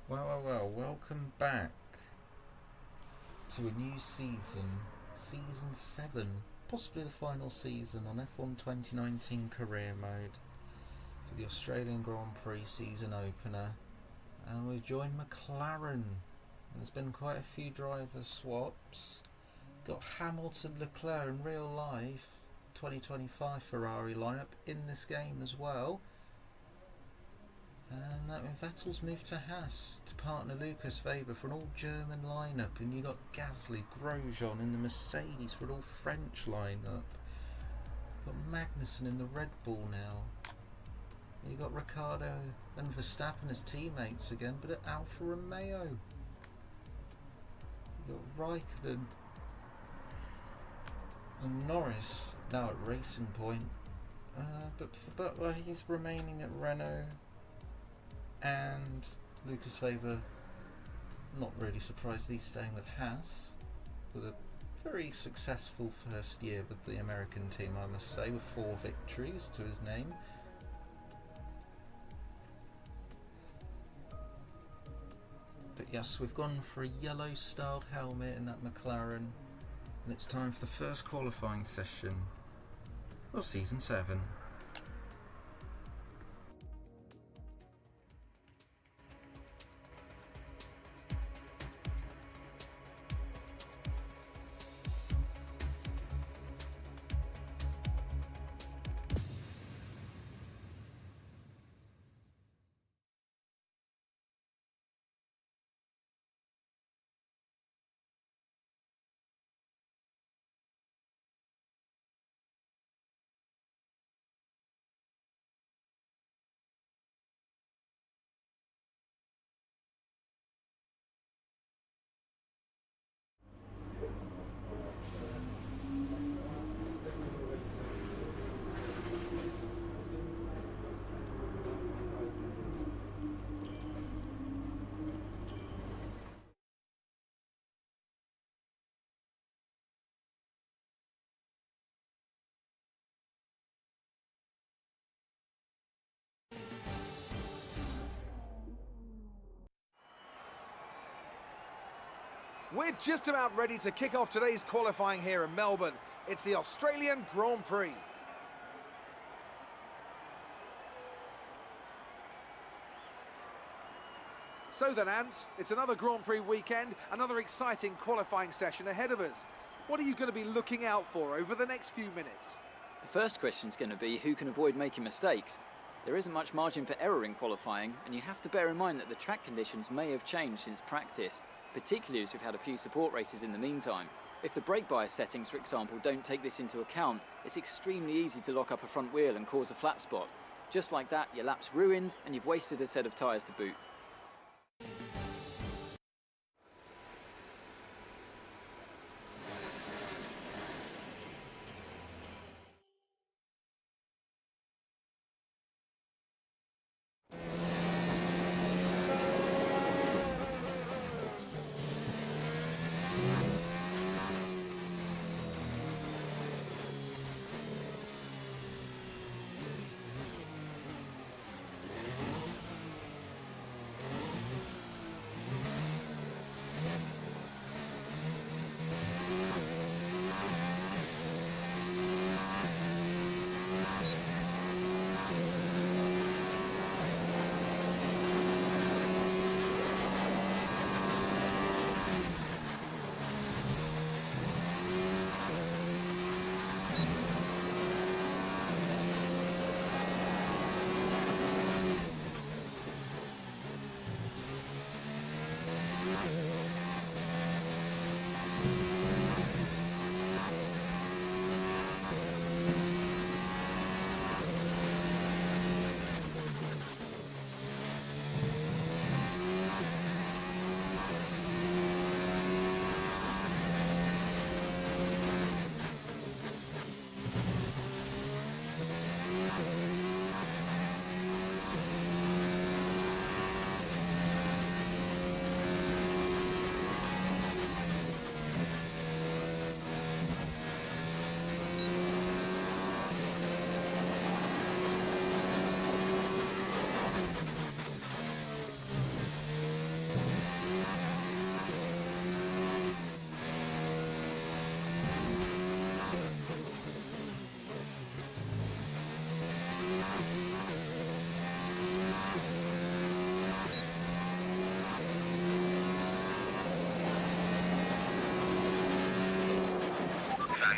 Well, welcome back to a new season, Season 7, possibly the final season on F1 2019 Career Mode for the Australian Grand Prix season opener. And we've joined McLaren. There's been quite a few driver swaps. Got Hamilton, Leclerc in real life, 2025 Ferrari lineup in this game as well. And that Vettel's moved to Haas to partner Lucas Weber for an all-German lineup, and you got Gasly, Grosjean in the Mercedes for an all-French lineup. Got Magnussen in the Red Bull now. You got Ricciardo and Verstappen as teammates again, but at Alfa Romeo. You got Raikkonen and Norris now at Racing Point. But for Butler, he's remaining at Renault. And Lucas Weber, not really surprised he's staying with Haas, with a very successful first year with the American team, I must say, with 4 victories to his name. But yes, we've gone for a yellow styled helmet in that McLaren, and it's time for the first qualifying session of Season 7. We're just about ready to kick off today's qualifying here in Melbourne. It's the Australian Grand Prix. So then, Ant, it's another Grand Prix weekend, another exciting qualifying session ahead of us. What are you going to be looking out for over the next few minutes? The first question is going to be who can avoid making mistakes. There isn't much margin for error in qualifying, and you have to bear in mind that the track conditions may have changed since practice, particularly as we've had a few support races in the meantime. If the brake bias settings, for example, don't take this into account, it's extremely easy to lock up a front wheel and cause a flat spot. Just like that, your lap's ruined and you've wasted a set of tyres to boot.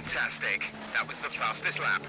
Fantastic. That was the fastest lap.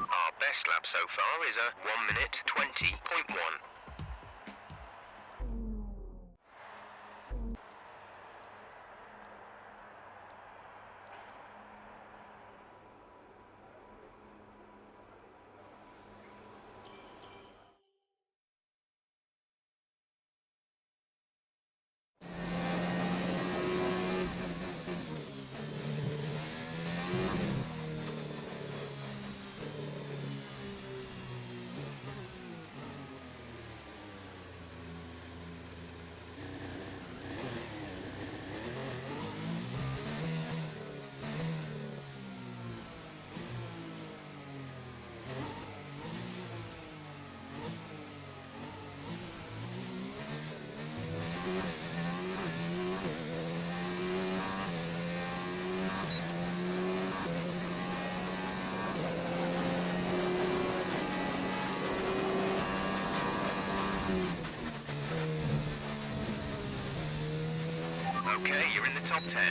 Our best lap so far is a 1 minute 20.1. Okay, you're in the top 10.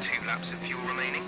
2 laps of fuel remaining.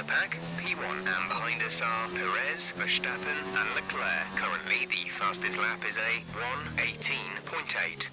the pack, P1, and behind us are Perez, Verstappen and Leclerc. Currently the fastest lap is a 1:18.8.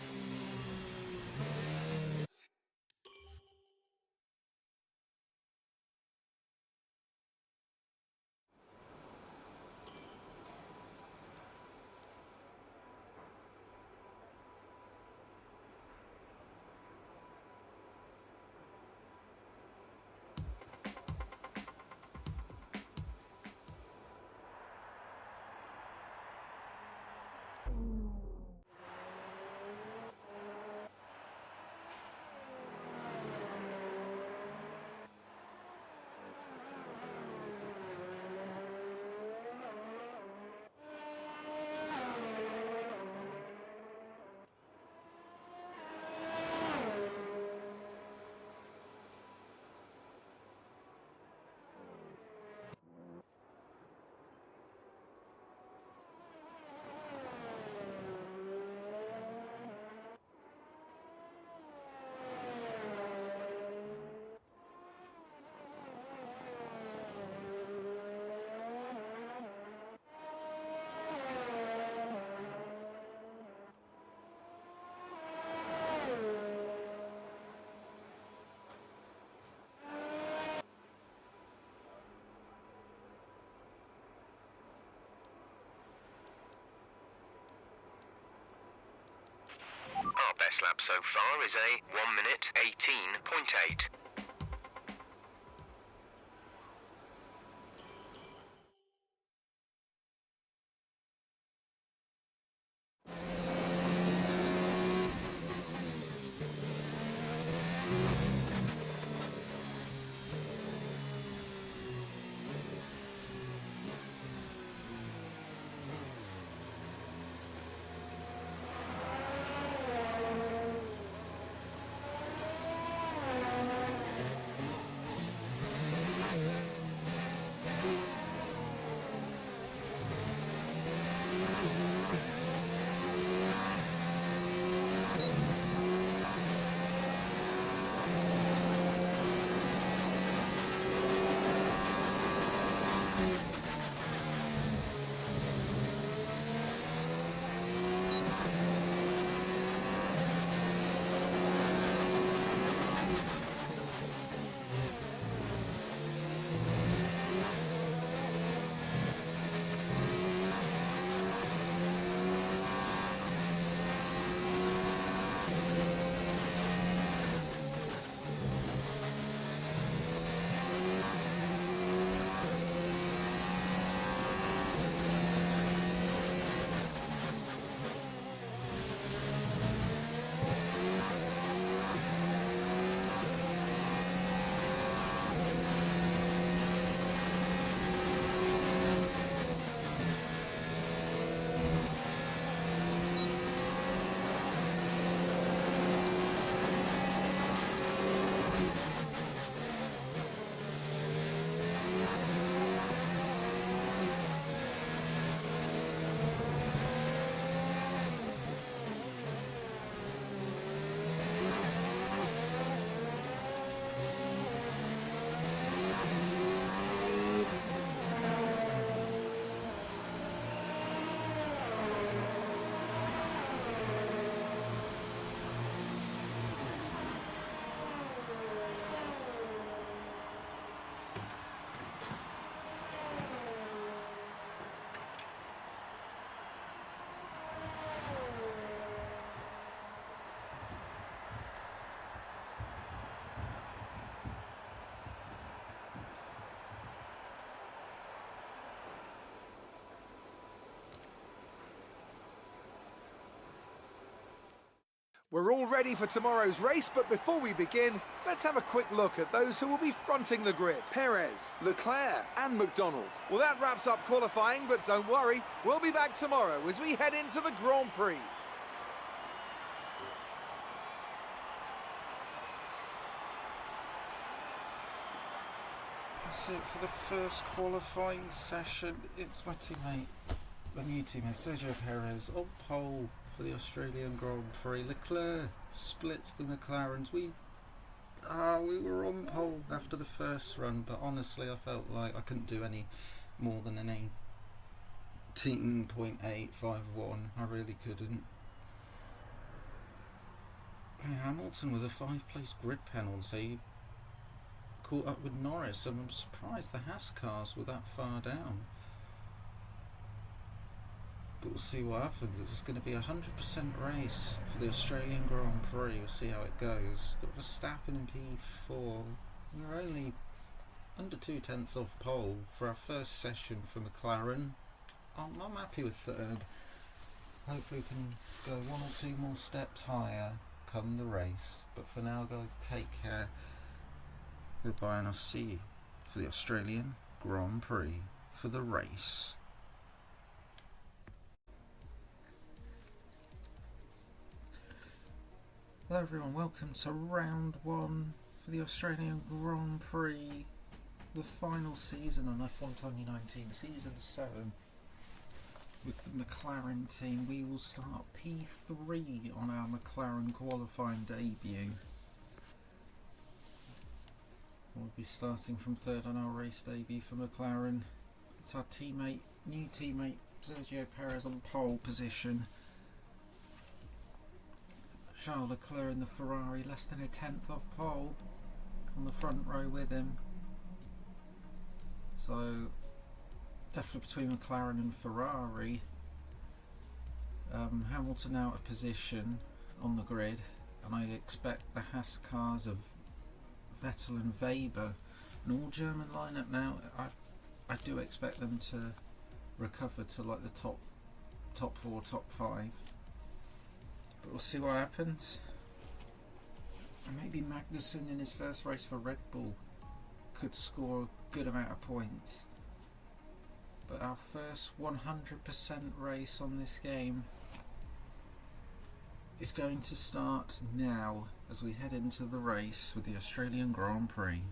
Our best lap so far is a 1:18.8. We're all ready for tomorrow's race, but before we begin, let's have a quick look at those who will be fronting the grid. Perez, Leclerc and McDonald. Well, that wraps up qualifying, but don't worry, we'll be back tomorrow as we head into the Grand Prix. That's it for the first qualifying session. It's my teammate, my new teammate Sergio Perez on pole for the Australian Grand Prix. Leclerc splits the McLarens. We were on pole after the first run, but honestly I felt like I couldn't do any more than an 18.851. I really couldn't. Hamilton with a 5-place grid penalty caught up with Norris, and I'm surprised the Haas cars were that far down. But we'll see what happens. It's going to be a 100% race for the Australian Grand Prix. We'll see how it goes. Got Verstappen in P4. We're only under 2/10 off pole for our first session for McLaren. I'm happy with third. Hopefully we can go 1 or 2 more steps higher come the race. But for now, guys, take care. Goodbye, and I'll see you for the Australian Grand Prix for the race. Hello everyone, welcome to round 1 for the Australian Grand Prix, the final season on F1 2019, season 7. With the McLaren team, we will start P3 on our McLaren qualifying debut. We'll be starting from 3rd on our race debut for McLaren. It's our new teammate Sergio Perez on pole position. Charles Leclerc in the Ferrari, less than a 10th off pole, on the front row with him. So definitely between McLaren and Ferrari. Hamilton out of position on the grid, and I'd expect the Haas cars of Vettel and Weber, an all German lineup now. I do expect them to recover to like the top 4, top 5. But we'll see what happens. And maybe Magnussen in his first race for Red Bull could score a good amount of points. But our first 100% race on this game is going to start now as we head into the race with the Australian Grand Prix.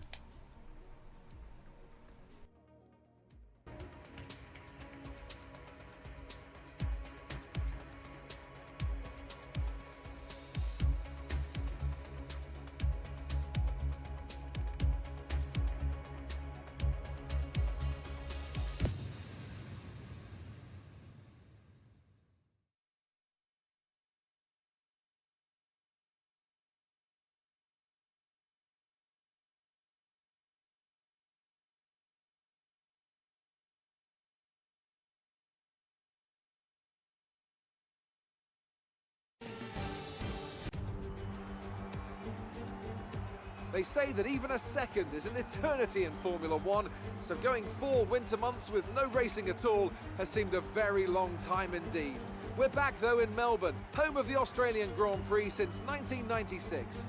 They say that even a second is an eternity in Formula One, so going 4 winter months with no racing at all has seemed a very long time indeed. We're back though in Melbourne, home of the Australian Grand Prix since 1996.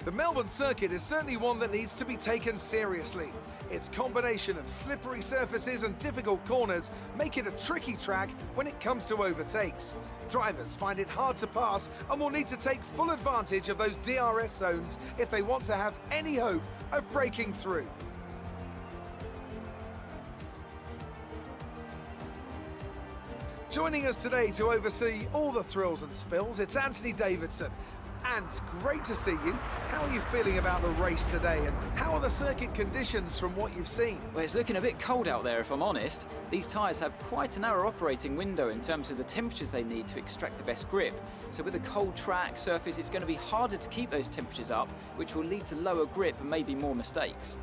The Melbourne circuit is certainly one that needs to be taken seriously. Its combination of slippery surfaces and difficult corners make it a tricky track when it comes to overtakes. Drivers find it hard to pass and will need to take full advantage of those DRS zones if they want to have any hope of breaking through. Joining us today to oversee all the thrills and spills, it's Anthony Davidson. And great to see you. How are you feeling about the race today, and how are the circuit conditions from what you've seen? Well, it's looking a bit cold out there, if I'm honest. These tyres have quite a narrow operating window in terms of the temperatures they need to extract the best grip. So with a cold track surface, it's going to be harder to keep those temperatures up, which will lead to lower grip and maybe more mistakes.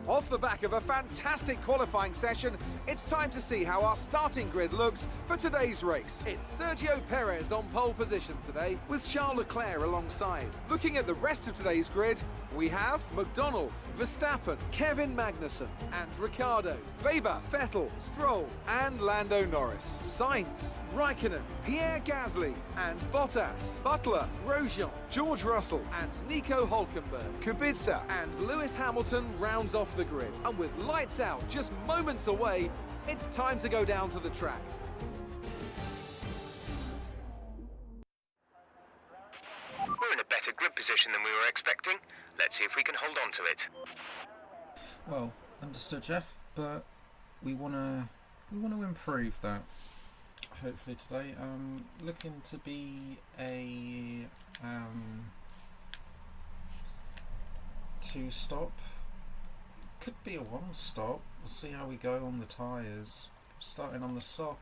Off the back of a fantastic qualifying session, it's time to see how our starting grid looks for today's race. It's Sergio Perez on pole position today, with Charles Leclerc alongside. Looking at the rest of today's grid, we have McDonald, Verstappen, Kevin Magnussen, and Ricciardo, Weber, Vettel, Stroll, and Lando Norris, Sainz, Raikkonen, Pierre Gasly, and Bottas, Butler, Grosjean, George Russell, and Nico Hülkenberg. Kubica and Lewis Hamilton rounds off the grid. And with lights out just moments away, it's time to go down to the track. We're in a better grip position than we were expecting. Let's see if we can hold on to it. Well, understood, Jeff, but we want to improve that. hopefully today. Looking to be a 2-stop. Could be a 1-stop. We'll see how we go on the tyres. Starting on the soft.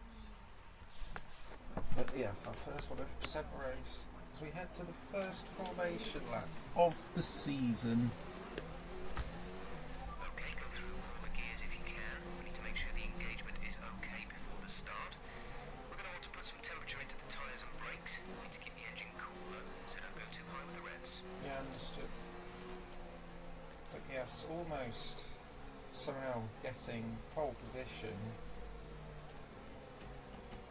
But yes, our first 100% race as we head to the first formation lap of the season. Okay, go through all the gears if you can. We need to make sure the engagement is okay before the start. We're going to want to put some temperature into the tyres and brakes. We need to keep the engine cool though, so don't go too high with the revs. Yeah, understood. But yes, almost somehow getting pole position.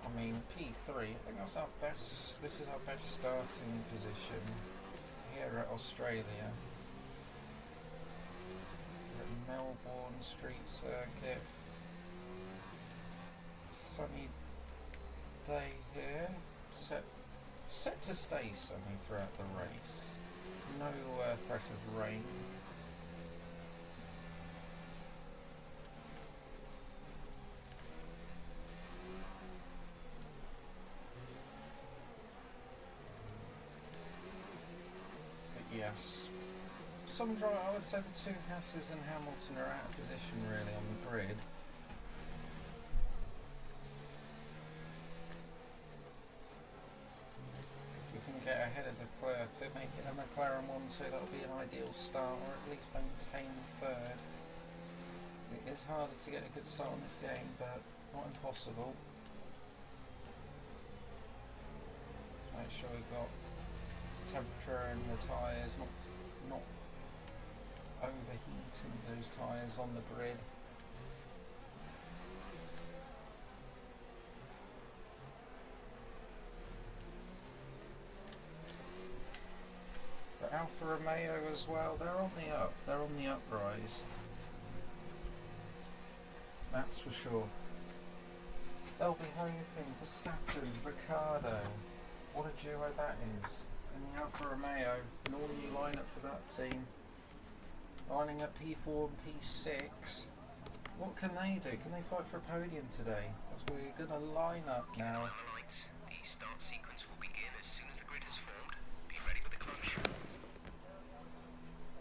I mean, P3, I think that's our best, this is our best starting position here at Australia. We're at Melbourne Street Circuit. Sunny day here, set to stay sunny throughout the race. No threat of rain. Yes, some drive. I would say the two Hasses and Hamilton are out of position really on the grid. If we can get ahead of Leclerc to make it a McLaren 1-2, that would be an ideal start, or at least maintain third. It is harder to get a good start on this game, but not impossible. Let's make sure we've got temperature in the tyres, not overheating those tyres on the grid. But Alfa Romeo as well, they're on the uprise. That's for sure. They'll be hoping for Verstappen, Ricciardo. What a duo that is. And the Alfa Romeo, an all-new lineup for that team. Lining up P4 and P6. What can they do? Can they fight for a podium today? Because we're going to line up Keep an eye now. on the lights. The start sequence will begin as soon as the grid has formed. Be ready with the clutch.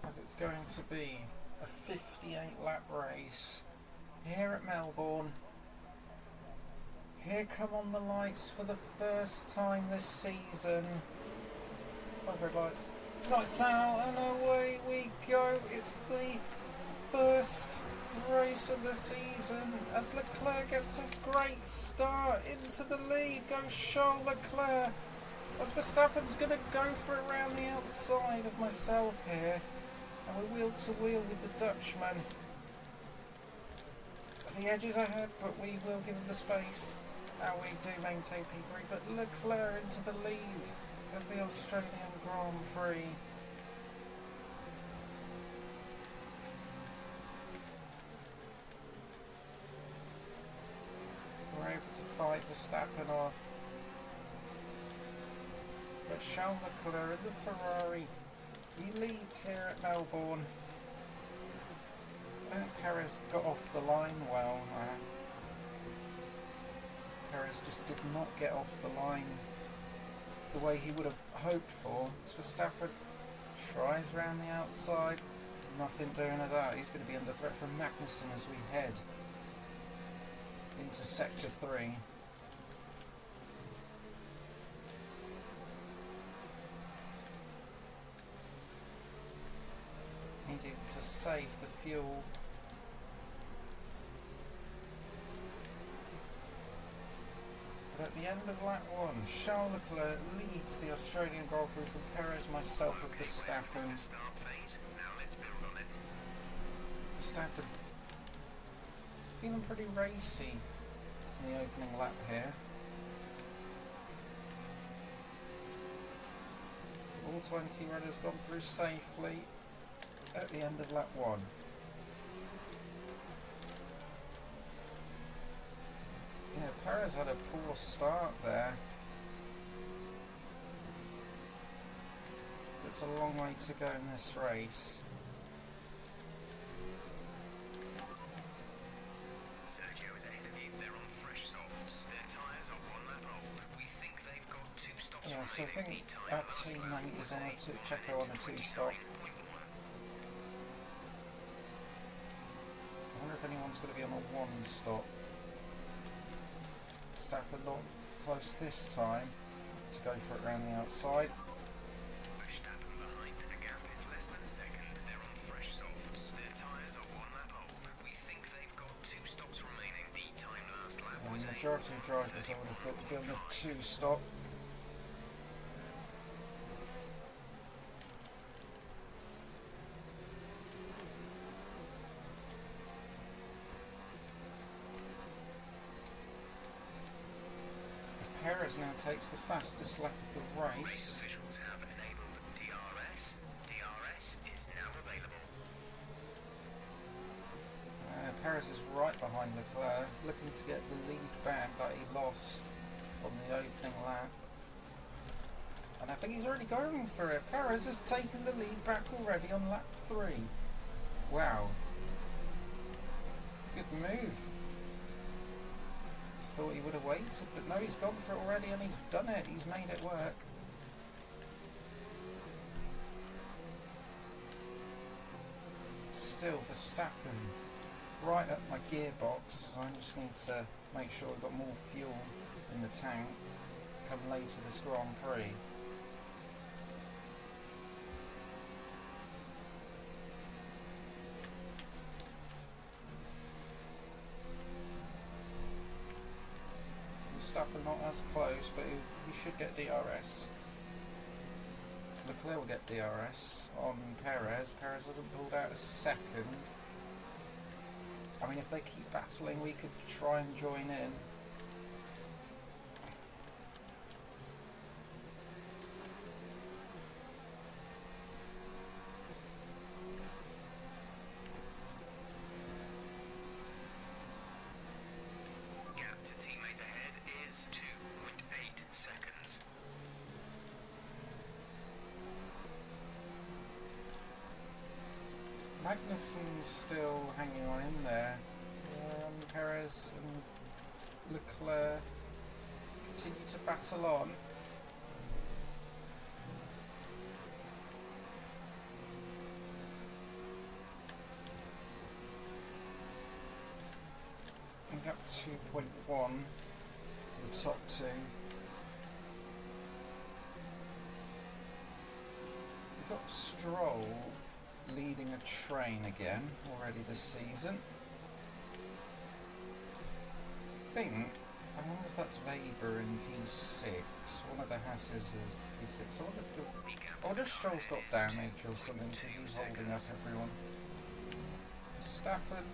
As it's going to be a 58-lap race here at Melbourne. Here come on the lights for the first time this season. Red lights. Lights out and away we go. It's the first race of the season as Leclerc gets a great start into the lead. Goes Charles Leclerc as Verstappen's going to go for it around the outside of myself here. And we're wheel to wheel with the Dutchman. As he edges ahead, but we will give him the space. Now we do maintain P3, but Leclerc into the lead of the Australian Grand Prix. We're able to fight Verstappen off. But Charles Leclerc in the Ferrari, he leads here at Melbourne. I think Perez got off the line well. Perez just did not get off the line the way he would have hoped for. So Verstappen tries around the outside, nothing doing of that. He's going to be under threat from Magnussen as we head into Sector 3. Needing to save the fuel. At the end of lap 1, Charles Leclerc leads the Australian Grand Prix from Perez, myself and Verstappen. Start phase. Now let's build on it. Verstappen feeling pretty racy in the opening lap here. All 20 runners gone through safely at the end of lap 1. Yeah, Perez had a poor start there. It's a long way to go in this race. Sergio is ahead of you. They're on fresh softs. Their tyres are one lap Yeah, so I think our teammate is on a Checo on a 2-stop. I wonder if anyone's going to be on a 1-stop. Verstappen not close this time to go for it around the outside. Verstappen behind. The gap is less than a second. They're on fresh softs. Their tyres are 1 lap old. We think they've got 2 stops remaining. The time last lap was The majority of drivers I would have thought would be on the 2-stop. Perez now takes the fastest lap of the race. officials have enabled DRS. DRS is now available. Perez is right behind Leclerc, looking to get the lead back that he lost on the opening lap. And I think he's already going for it. Perez has taken the lead back already on lap 3. Wow. Good move. Thought he would have waited, but no, he's gone for it already and he's done it. He's made it work. Still, Verstappen right at my gearbox, so I just need to make sure I've got more fuel in the tank come later this Grand Prix. Verstappen not as close, but he should get DRS. Leclerc will get DRS on Perez. Perez hasn't pulled out a second. I mean, if they keep battling, we could try and join in. Gap to teammate ahead is 2.8 seconds. Magnussen's still hanging on in there. Perez and Leclerc continue to battle on. And up 2.1 to the top 2. We've got Stroll leading a train again already this season. I wonder if that's Weber in P6. One of the Hasses is P6. I wonder if Stroll's got damage or something because he's holding up everyone. Verstappen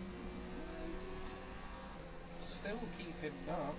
still keeping up.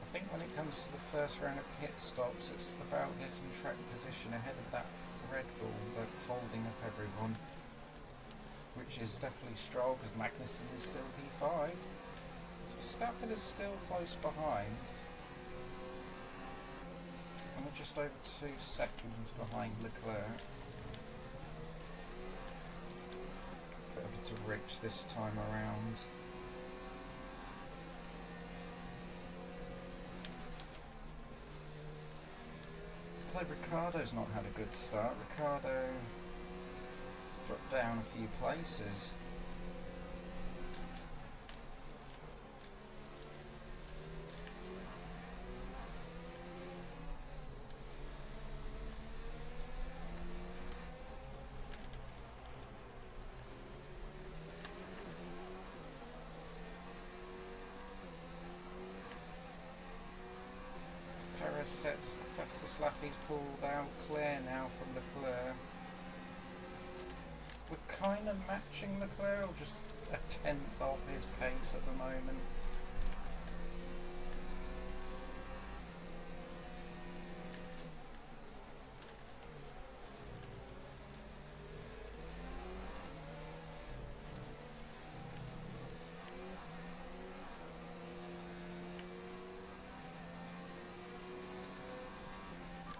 I think when it comes to the first round of pit stops, it's about getting track position ahead of that Red Bull that's holding up everyone, which is definitely Stroll because Magnussen is still P5. So Verstappen is still close behind, and we're just over 2 seconds behind Leclerc. Bit of a to Rich this time around. So Ricciardo's not had a good start. Ricciardo dropped down a few places. Perez sets a fastest lap he's pulled out clear now from Leclerc. We're kind of matching Leclerc, or just a tenth off his pace at the moment.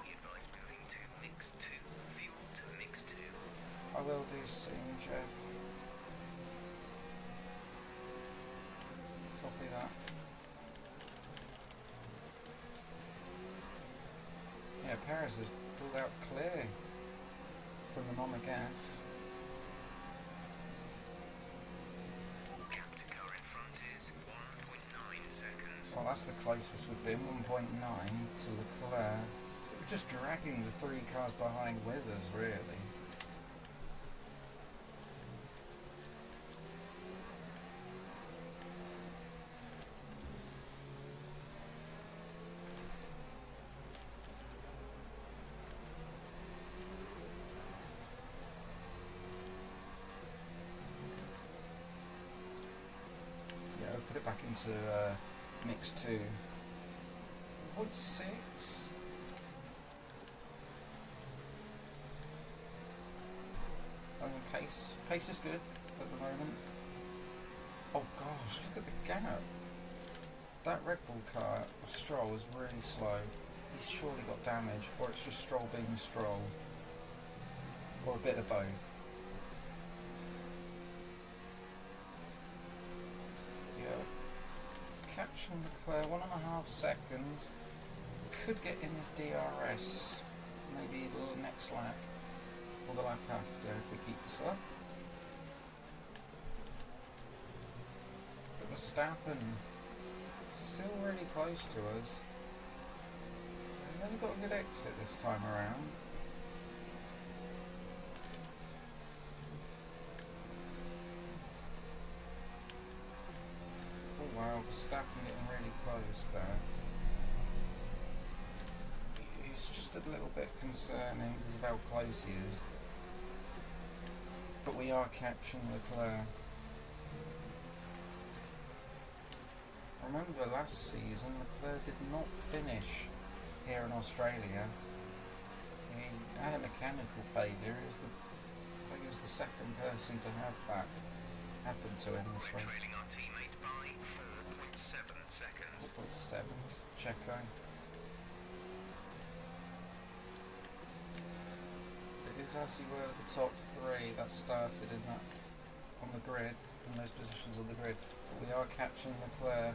Be advised, moving to mix 2. Fuel to mix 2. I will do soon, Jeff. Copy that. Yeah, Perez has pulled out clear from the monogas. Gap to car in front is 1.9 seconds. Well, that's the closest we've been, 1.9 to Leclerc. We're just dragging the 3 cars behind with us, really. Yeah, I'll put it back into mix 2. 0.6. I mean, pace is good at the moment. Oh gosh, look at the gap. That Red Bull car of Stroll is really slow. He's surely got damage, or it's just Stroll being Stroll. Or a bit of both. Yeah. Catching Leclerc, 1.5 seconds. Could get in his DRS. Maybe the next lap. Or the lap after if we keep this up. But Verstappen still really close to us. He hasn't got a good exit this time around. Oh wow, Verstappen getting really close there. It's just a little bit concerning because of how close he is. But we are catching Leclerc. Remember last season, Leclerc did not finish here in Australia. He had a mechanical failure. I think he was the second person to have that happen to him this We're race. trailing our teammate by 4.7 seconds. 4.7, Checo. It is as you were at the top 3 that started in that on the grid, in those positions on the grid. But we are catching Leclerc,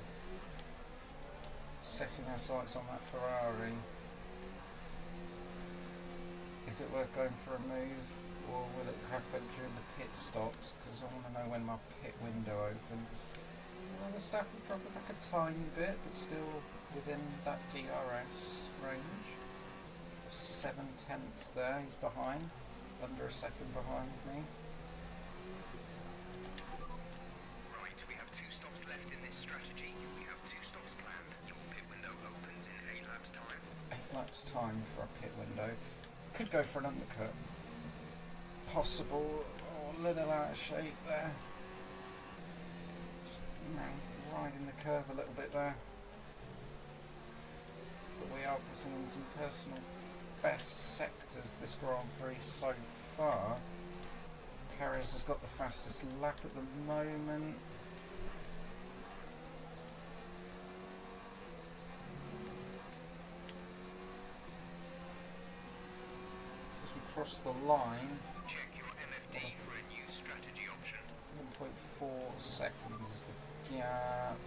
setting our sights on that Ferrari. Is it worth going for a move, or will it happen during the pit stops? Because I want to know when my pit window opens. Well, Verstappen probably back a tiny bit, but still within that DRS range. 7/10 there, he's behind, under a second behind me. Right, we have 2 stops left in this strategy. We have 2 stops planned. Your pit window opens in 8 laps time. 8 laps time for a pit window. Could go for an undercut. Possible, or a little out of shape there. Just riding the curve a little bit there. But we are putting in some personal best sectors this Grand Prix so far. Perez has got the fastest lap at the moment. As we cross the line, Check your MFD for a new strategy option. 1.4 seconds is the gap.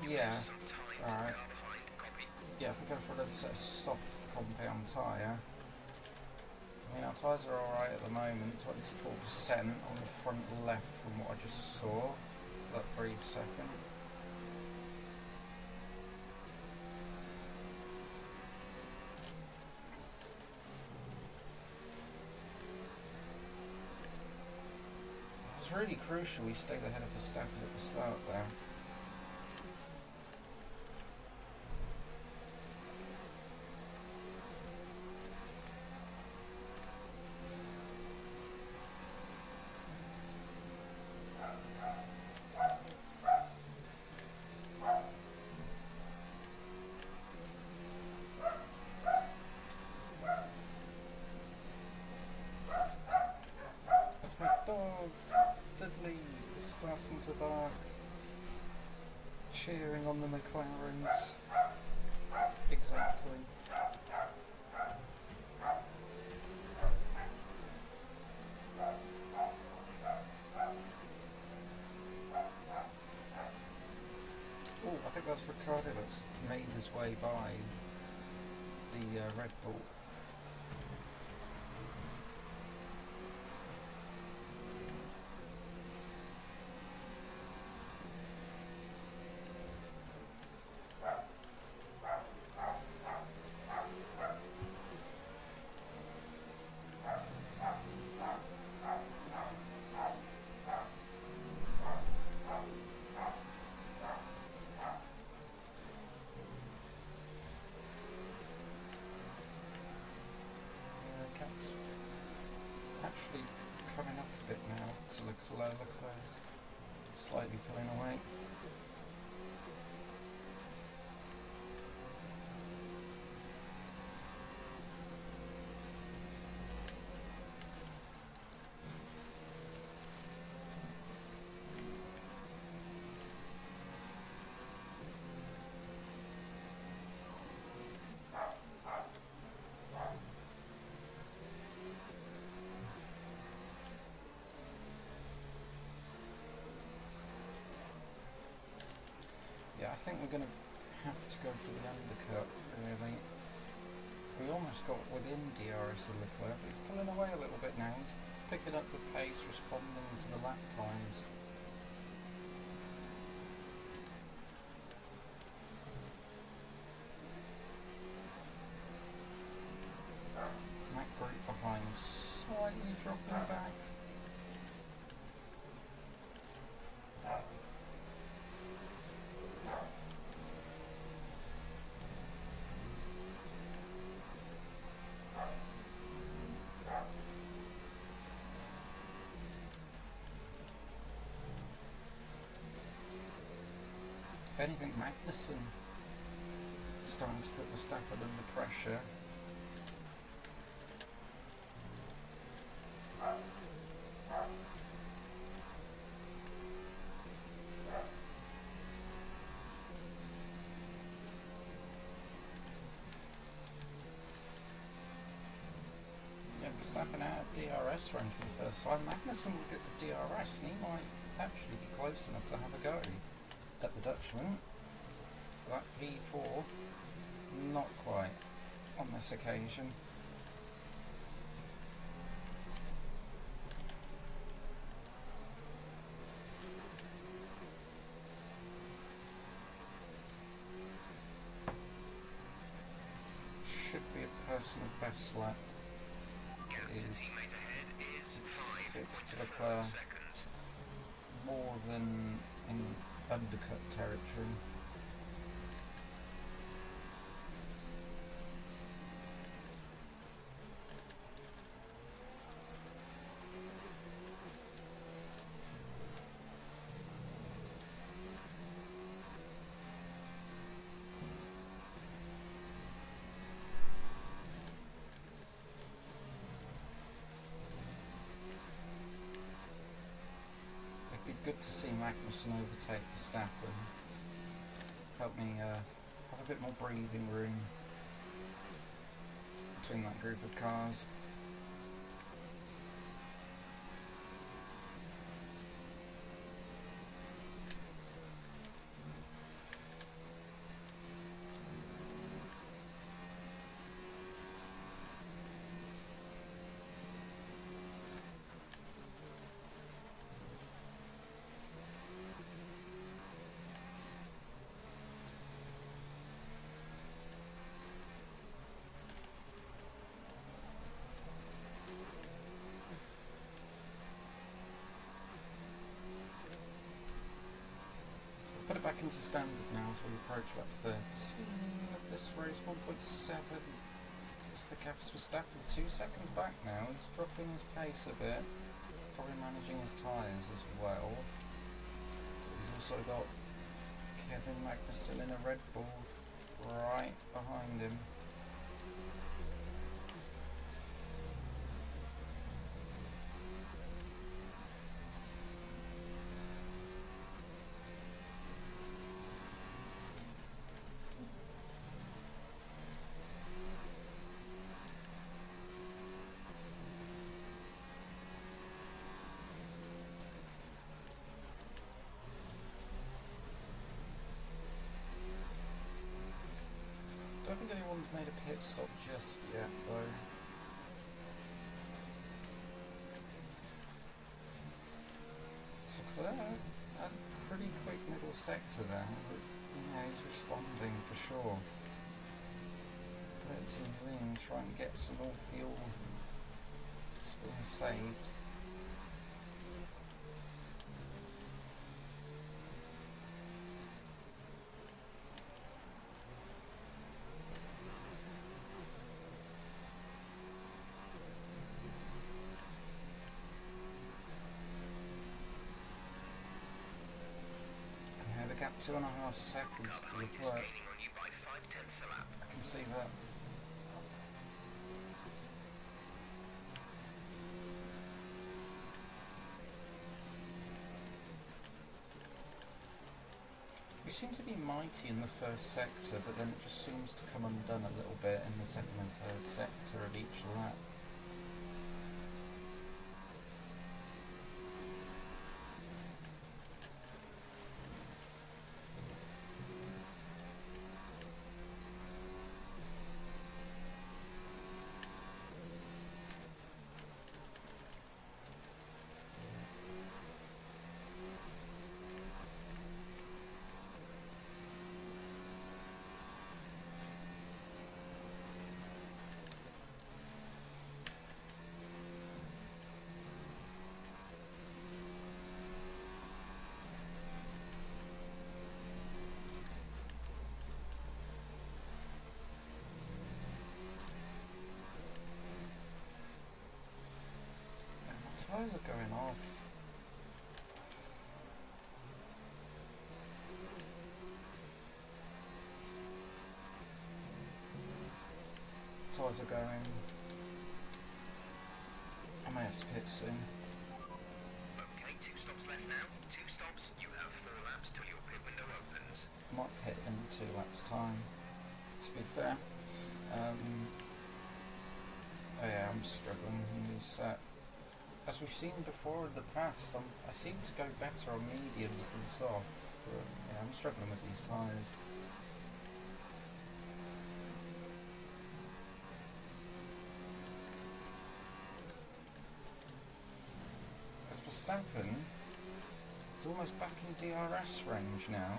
Yeah. Some time Alright. to car behind. Copy. Yeah, if we go for another set of soft compound tyre. I mean, our tyres are alright at the moment, 24% on the front left from what I just saw that brief second. It's really crucial we stayed ahead of Verstappen at the start there. dog! Dudley is starting to bark, cheering on the McLarens. Exactly. Oh, I think that's Ricciardo that's made his way by the Red Bull. Cat's actually coming up a bit now to Leclerc. Leclerc's slightly pulling away. Yeah, I think we're going to have to go for the undercut, really. We almost got within DRS of Leclerc, but he's pulling away a little bit now. He's picking up the pace, responding to the lap times. That group behind slightly dropping back. If anything, Magnussen starting to put Verstappen under pressure. Yeah, Verstappen out of DRS range for the first time. Magnussen will get the DRS and he might actually be close enough to have a go at the Dutchman. That P4, not quite on this occasion. Should be a personal best lap. It is 6 to Leclerc, more than in undercut territory. Good to see Magnussen overtake Verstappen. Help me have a bit more breathing room between that group of cars. Put it back into standard now as we approach lap 13 of this race, 1.7. It's the gap is Verstappen 2 seconds back now. He's dropping his pace a bit, probably managing his tyres as well. He's also got Kevin Magnussen in a Red Bull right behind him. pit stop just yet though. So Claire had a pretty quick middle sector there. Yeah, he's responding for sure. Put it to the wing, try and get some more fuel. It's being saved. Gap 2.5 seconds to the work. I can see that. We seem to be mighty in the first sector, but then it just seems to come undone a little bit in the second and third sector of each lap. Tyres are going off. Tyres are going. I may have to pit soon. Okay, 2 stops left now. 2 stops. You have 4 laps till your pit window opens. I might pit in 2 laps time, to be fair. Oh yeah, I'm struggling in these as we've seen before in the past, I seem to go better on mediums than softs, but yeah, I'm struggling with these tyres. As Verstappen is almost back in DRS range now.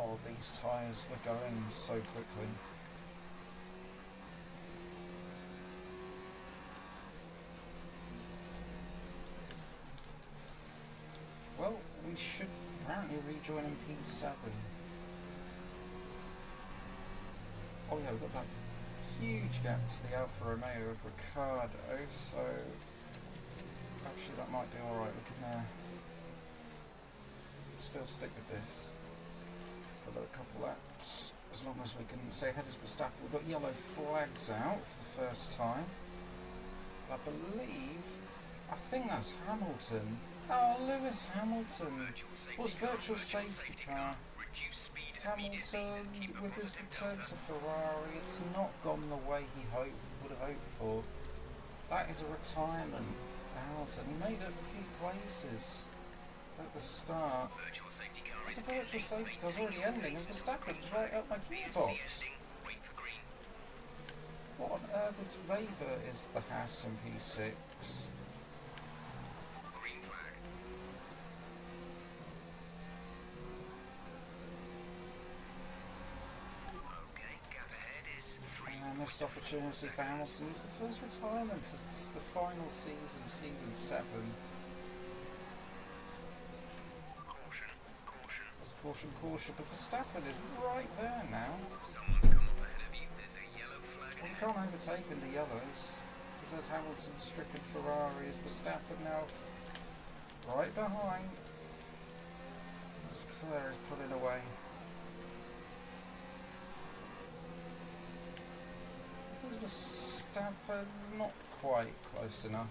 Oh, these tyres are going so quickly. Well, we should apparently rejoin in P7. Oh yeah, we've got that huge gap to the Alfa Romeo of Ricciardo, so actually that might be alright. We can still stick with this for another couple laps, as long as we can stay ahead as Verstappen. We've got yellow flags out for the first time. I think that's Hamilton. Oh, Lewis Hamilton was virtual safety car. Hamilton, with his return to Ferrari, it's not gone the way he would have hoped for. That is a retirement, Hamilton. He made up a few places at the start. It's the virtual safety car's already ending, and Verstappen's right up my gearbox. What on earth is Weber is the Haas in P6? Missed opportunity for Hamilton. It's the first retirement. It's the final season, season 7. Caution, caution, but Verstappen is right there now. Someone's come up ahead of you. There's a yellow flag Well, you ahead. can't overtake in the yellows. Because there's Hamilton stricken Ferrari. Is Verstappen now right behind? Leclerc is pulling away. Is Verstappen not quite close enough?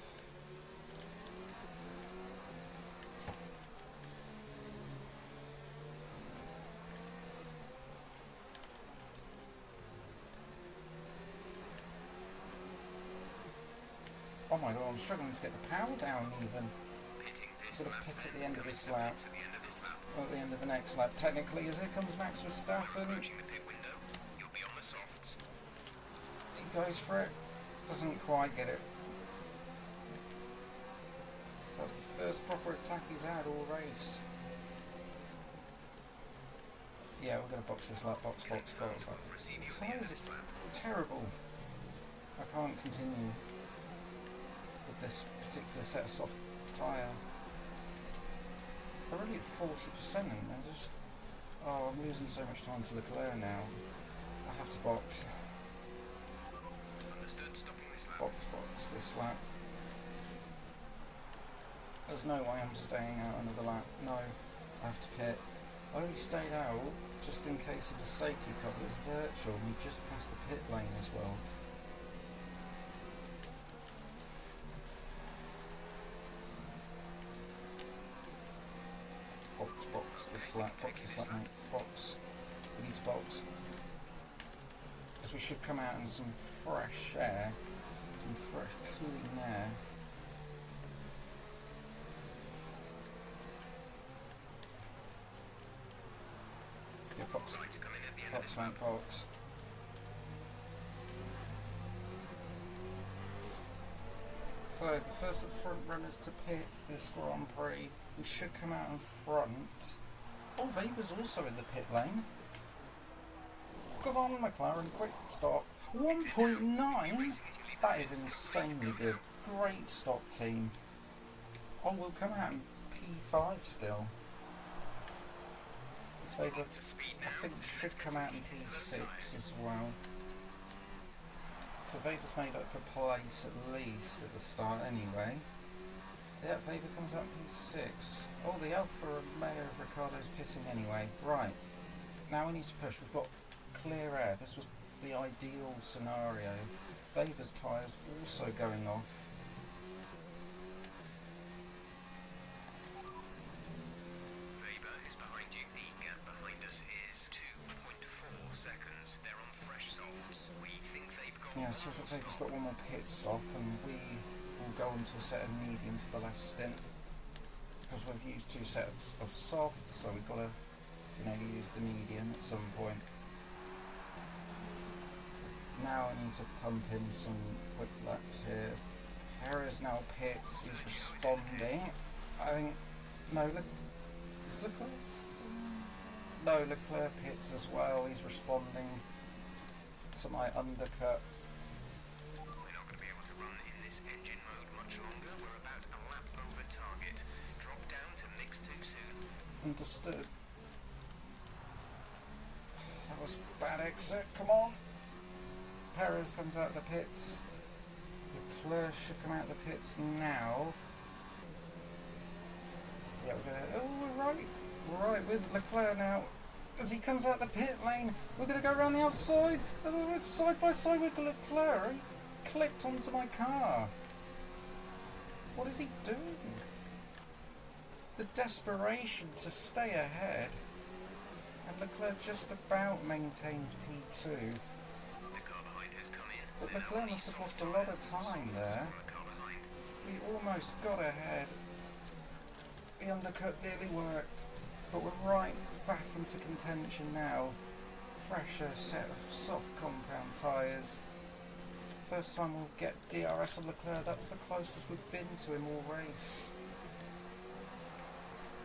Oh my god, I'm struggling to get the power down even. Pitting this Got to lap pit at then. the end of Going this to lap. pit at the end of this lap. at the end of the next lap. Technically, as here comes Max Verstappen. Approaching the pit window, you'll be on the softs. He goes for it. Doesn't quite get it. That's the first proper attack he's had all race. Yeah, we're going to box this lap. Box. The tyres are terrible. I can't continue with this particular set of soft tyre. They're only at 40% and they're just... Oh, I'm losing so much time to Leclerc now. I have to box. Understood, stopping this lap. Box this lap. There's no way I'm staying out another lap. No, I have to pit. I only stayed out just in case of a safety car. It's virtual and we just passed the pit lane as well. Box this lap, mate. Box. We need to box. Because we should come out in some fresh air. Some fresh, clean air. Yeah, box. Box, mate, box. So, the first of the front runners to pit this Grand Prix. We should come out in front. Oh, Weber's also in the pit lane. Come on, McLaren, quick stop. 1.9? That is insanely good. Great stop, team. Oh, we'll come out in P5 still. This Weber, I think, should come out in P6 as well. So Weber's made up a place at least at the start anyway. Yeah, Weber comes out in P6. Oh, the Alfa Romeo of Ricciardo's pitting anyway. Right, now we need to push. We've got clear air. This was the ideal scenario. Weber's tyres also going off. Weber is behind you. The gap behind us is 2.4 seconds. They're on fresh softs. We think they've got... Yeah, so Weber's got one more pit stop and we will go on to a set of medium for the last stint. Because we've used two sets of soft, so we've got to, use the medium at some point. Now I need to pump in some quick laps here. Perez now pits, he's responding. I think... No, is Leclerc still... No, Leclerc pits as well, he's responding to my undercut. We're not going to be able to run in this engine mode much longer. We're about a lap over target. Drop down to mix too soon. Understood. That was a bad exit, come on! Perez comes out of the pits. Leclerc should come out of the pits now. Yeah, we're right. We're right with Leclerc now. As he comes out the pit lane, we're going to go around the outside. We're side by side with Leclerc. He clipped onto my car. What is he doing? The desperation to stay ahead. And Leclerc just about maintains P2. But Leclerc must have lost a lot of time there. We almost got ahead. The undercut nearly worked. But we're right back into contention now. Fresher set of soft compound tyres. First time we'll get DRS on Leclerc. That was the closest we've been to him all race.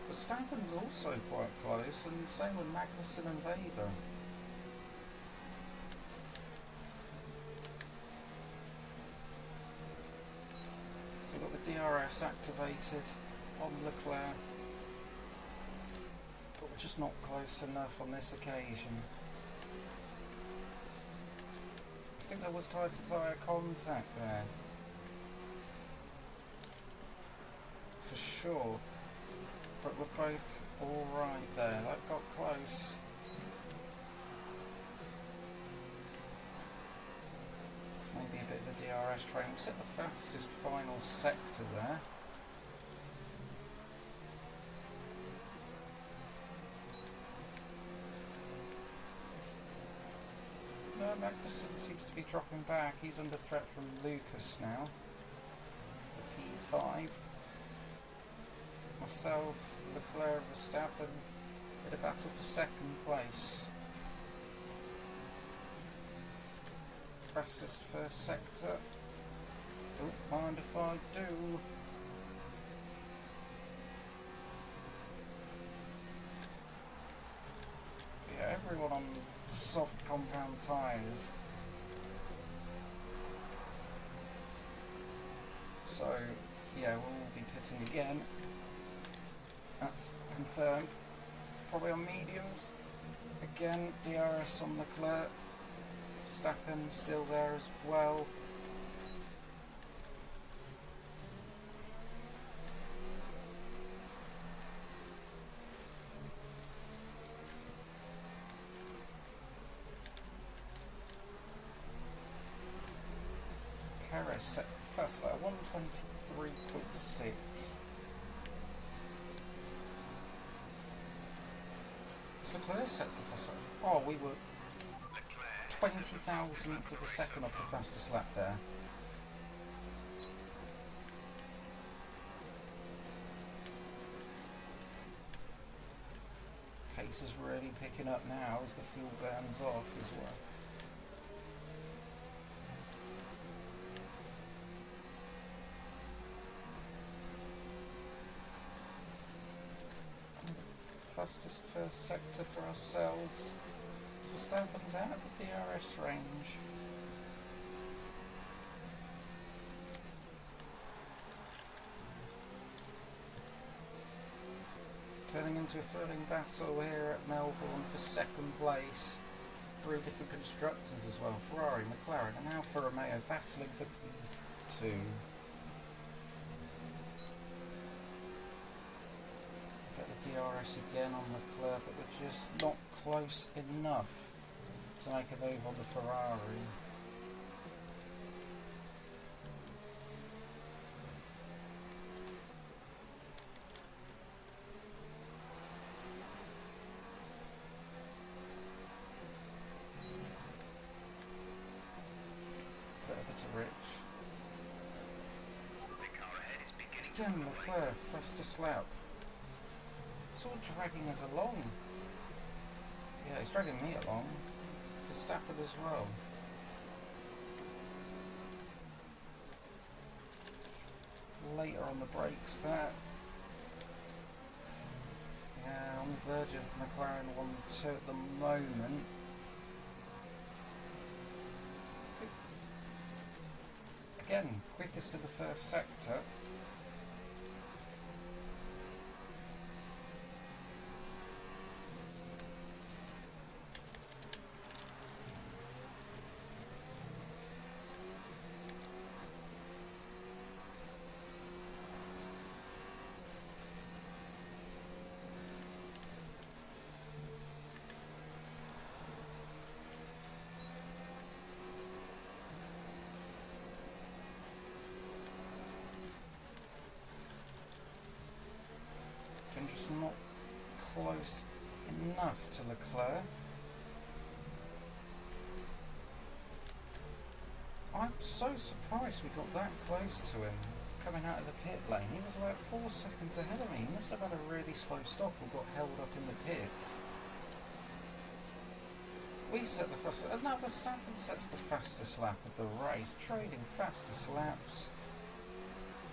Verstappen's also quite close, and same with Magnussen and Weber. So we've got the DRS activated on Leclerc, but we're just not close enough on this occasion. I think there was tyre-to-tyre contact there. For sure. But we're both alright there. That got close. It's maybe a bit of a DRS train. We set the fastest final sector there. No, Magnussen seems to be dropping back. He's under threat from Lucas now. P5. Myself, Leclerc, Verstappen, Bit of battle for second place. Fastest first sector. Don't mind if I do. Yeah, everyone on soft compound tyres. So, yeah, we'll be pitting again. That's confirmed. Probably on mediums. Again, DRS on Leclerc. Verstappen still there as well. Perez sets the fast lap, 123.6. Leclerc sets the fast lap. Oh, we were 20 thousandths of a second off the fastest lap there. Pace is really picking up now as the fuel burns off as well. Fastest first sector for ourselves. Verstappen's out of the DRS range. It's turning into a thrilling battle here at Melbourne for second place. 3 different constructors as well. Ferrari, McLaren and Alfa Romeo battling for P2. DRS again on Leclerc, but we're just not close enough to make a move on the Ferrari. Bit over to Rich. The car ahead is beginning to Damn Leclerc, fastest lap. It's all dragging us along. Yeah, it's dragging me along. Verstappen as well. Later on the brakes there. Yeah, on the verge of McLaren 1-2 at the moment. Again, quickest of the first sector. Just not close enough to Leclerc. I'm so surprised we got that close to him coming out of the pit lane. He was about 4 seconds ahead of me. He must have had a really slow stop or got held up in the pits. We set the fastest. Now Verstappen sets the fastest lap of the race, trading fastest laps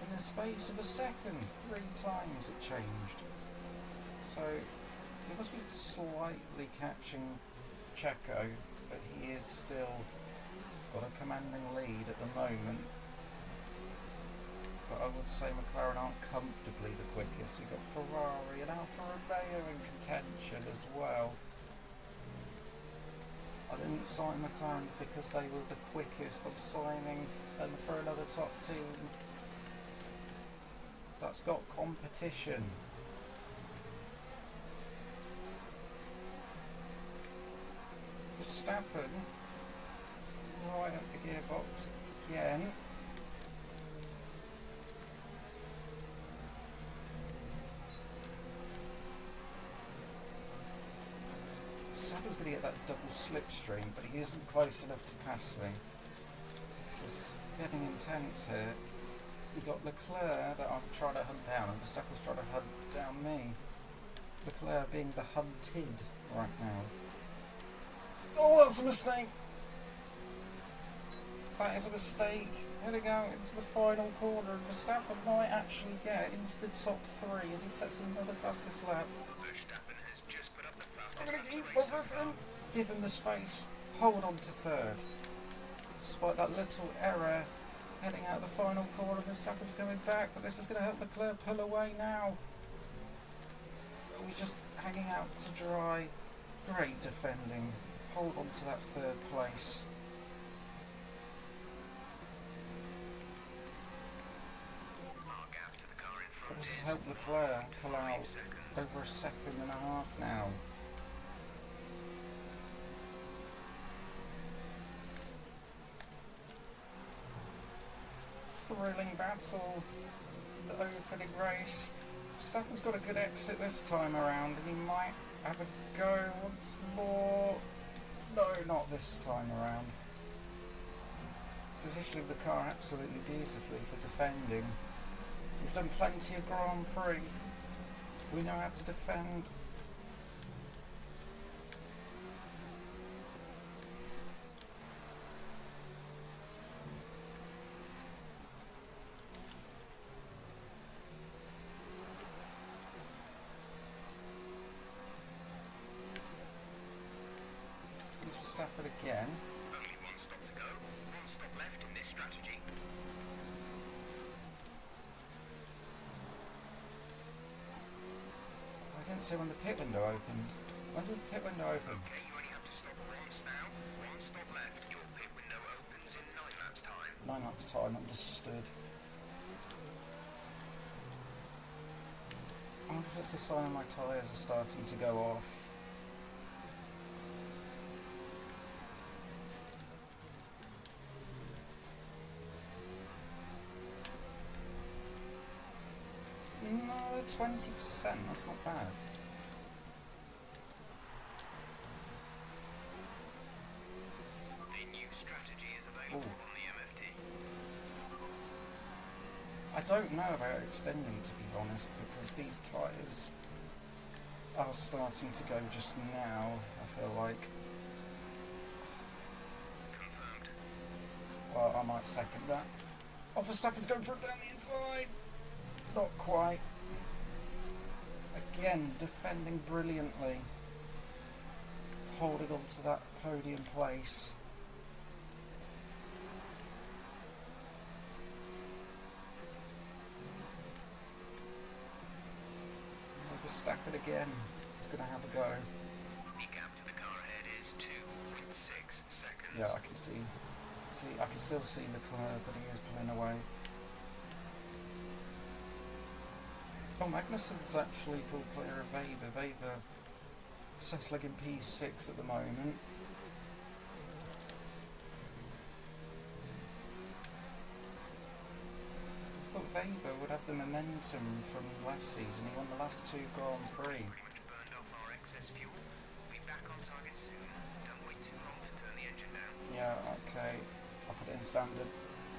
in the space of a second. 3 times it changed. So he must be slightly catching Checo, but he is still got a commanding lead at the moment. But I would say McLaren aren't comfortably the quickest. We've got Ferrari and Alfa Romeo in contention as well. I didn't sign McLaren because they were the quickest. I'm signing them for another top team that's got competition. Verstappen right up the gearbox again. Verstappen's going to get that double slipstream, but he isn't close enough to pass me. This is getting intense here. You've got Leclerc that I'm trying to hunt down, and Verstappen's trying to hunt down me. Leclerc being the hunted right now. Oh, that's a mistake! That is a mistake. Here we go, into the final corner, and Verstappen might actually get into the top 3 as he sets another fastest lap. Verstappen has just put up the fastest I'm going lap to of keep the my race so foot in. far. Give him the space. Hold on to 3rd. Despite that little error, heading out of the final corner, Verstappen's going back, but this is going to help Leclerc pull away now. We're just hanging out to dry. Great defending. Hold on to that 3rd place. Our gap to the car in front But this has is helped Leclerc pull 1.5 out seconds. over a second and a half now. Thrilling battle, the opening race. Verstappen's got a good exit this time around, and he might have a go once more. No, not this time around. Positioning the car absolutely beautifully for defending. We've done plenty of Grand Prix. We know how to defend. Here's Verstappen again. Only one stop to go. One stop left in this strategy. I didn't say when the pit window opened. When does the pit window open? Okay, you only have to stop once now. One stop left. Your pit window opens in 9 laps time. 9 laps time, understood. I wonder if it's the sign my tyres are starting to go off. No, 20%, that's not bad. The new strategy is available Ooh. on the MFD. I don't know about extending, to be honest, because these tyres are starting to go just now, I feel like. Confirmed. Well, I might second that. Oh, Verstappen's going for it down the inside! Not quite. Again, defending brilliantly. Holding on to that podium place. Verstappen again. He's going to have a go. The gap to the car ahead is 2.6 seconds. Yeah, I can see. I can still see Leclerc, but he is pulling away. Oh, Magnussen's actually pulled clear of Weber. Weber settling in P6 at the moment. I thought Weber would have the momentum from last season. He won the last 2 Grand Prix. Pretty much burned off our excess fuel. We'll be back on target soon. Don't wait too long to turn the engine down. Yeah, okay. I'll put it in standard.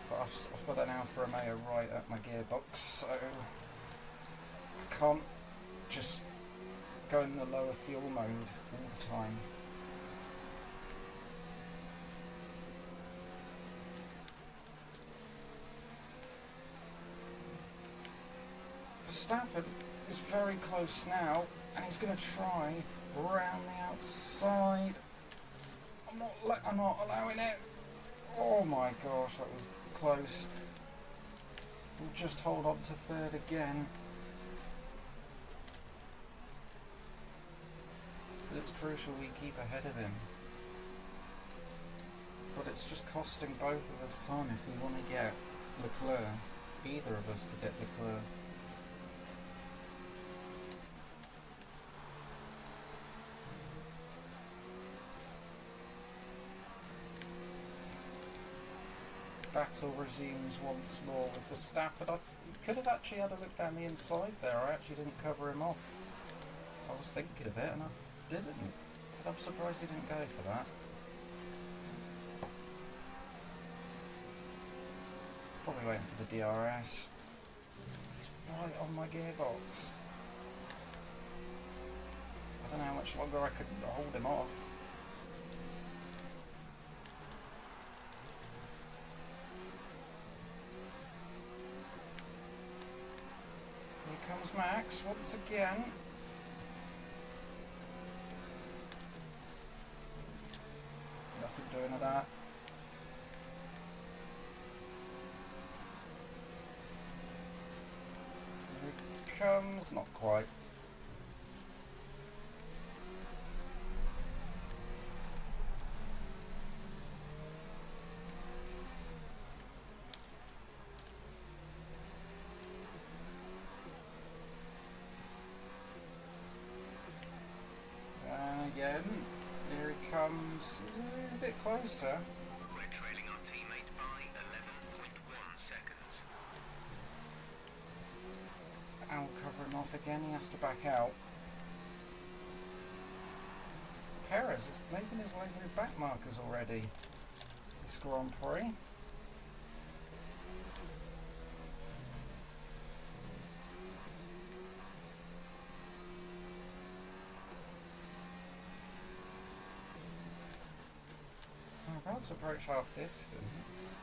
But I've got an Alfa Romeo right at my gearbox, so I can't just go in the lower fuel mode all the time. Verstappen is very close now, and he's going to try round the outside. I'm not allowing it. Oh my gosh, that was close. We'll just hold on to 3rd again. But it's crucial we keep ahead of him. But it's just costing both of us time if we want to get Leclerc. Either of us to get Leclerc. Battle resumes once more with Verstappen. He could have actually had a look down the inside there. I actually didn't cover him off. I was thinking of it and I didn't. But I'm surprised he didn't go for that. Probably waiting for the DRS. He's right on my gearbox. don't know how much longer I could hold him off. Here comes Max once again. Nothing doing with that. Here it comes, not quite. Again, here he comes. He's a bit closer. We're trailing our teammate by 11.1 seconds. I'll cover him off again, he has to back out. Perez is making his way through back markers already. This Grand Prix. About to approach half distance.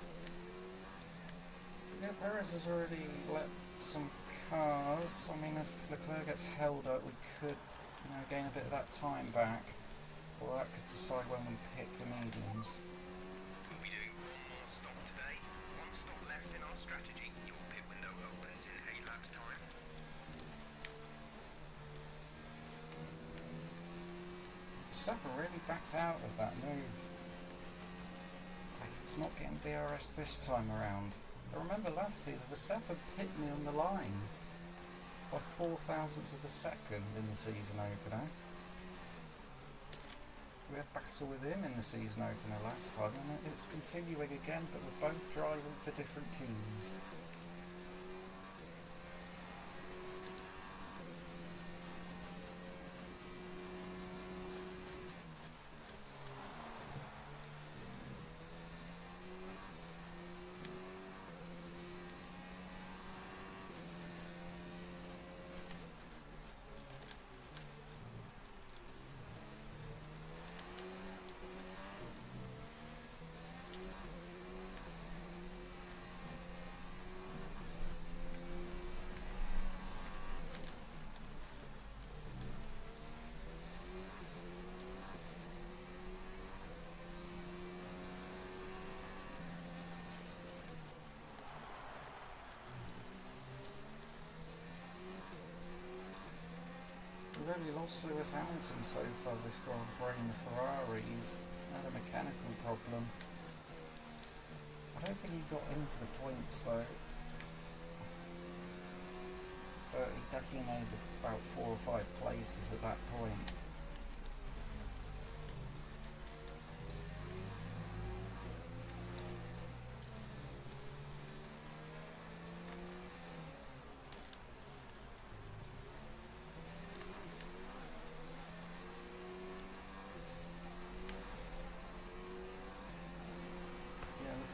Yeah, Perez has already let some cars. I mean, if Leclerc gets held up, we could, gain a bit of that time back. Or that could decide when we pick the mediums. We'll be doing one more stop today. One stop left in our strategy. Your pit window opens in 8 laps time. Verstappen really backed out of that move. He's not getting DRS this time around. I remember last season Verstappen hit me on the line by 0.004 of a second in the season opener. We had a battle with him in the season opener last time, and it's continuing again, but we're both driving for different teams. We've only lost Lewis Hamilton so far this Grand Prix in the Ferrari. He's had a mechanical problem. I don't think he got into the points though. But he definitely made about 4 or 5 places at that point.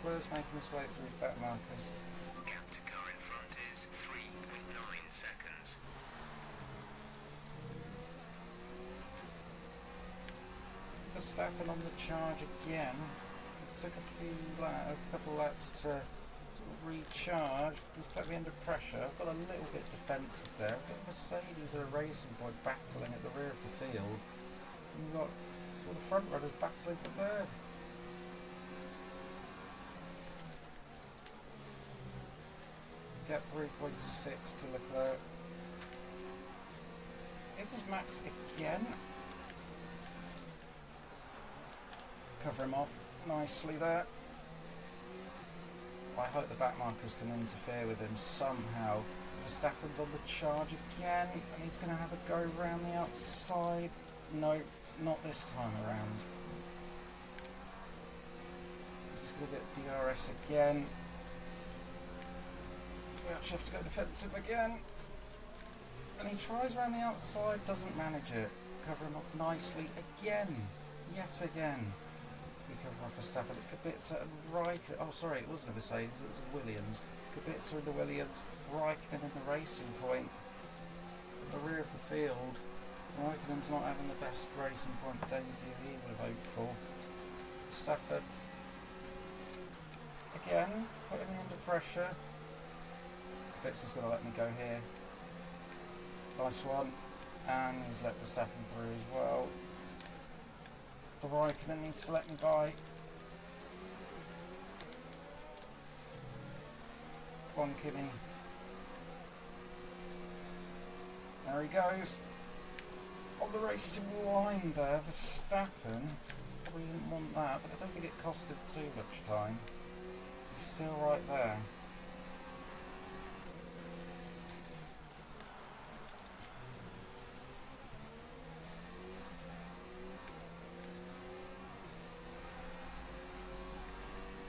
Leclerc's making his way through back markers. Gap to car in front is 3.9 seconds. Verstappen on the charge again. It took a couple laps to sort of recharge. He's put me under pressure. I've got a little bit defensive there. I've got Mercedes at a racing point battling at the rear of the field. And we've got sort of the front runners battling for third. Get 3.6 to Leclerc. It was Max again. Cover him off nicely there. I hope the back markers can interfere with him somehow. Verstappen's on the charge again, and he's going to have a go round the outside. No, not this time around. He's going to get DRS again. We actually have to go defensive again. And he tries around the outside, doesn't manage it. Cover him off nicely again. Yet again. We cover off Verstappen. It's Kubica and Raikkonen. Oh, sorry, it wasn't a Mercedes, it was a Williams. Kubica in the Williams, Raikkonen in the racing point. At the rear of the field. Raikkonen's not having the best racing point debut he would have hoped for. Verstappen again, putting me under pressure. Kubica's going to let me go here. Nice one. And he's let Verstappen through as well. The Raikkonen needs to let me by. Come on, Kimmy. There he goes. On the racing line there, Verstappen. Probably didn't want that, but I don't think it costed too much time. He's still right there.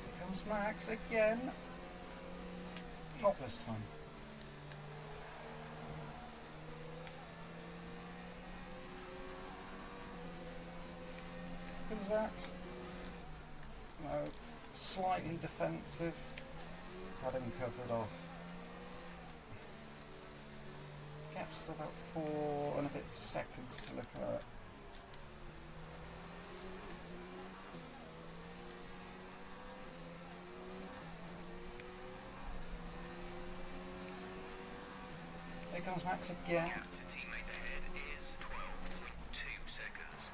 Here comes Max again. Not this time. Here comes Max. No, slightly defensive. Had him covered off. Gap's still about 4 and a bit seconds to look at. Here comes Max again. Gap to teammate ahead is 12.2 seconds.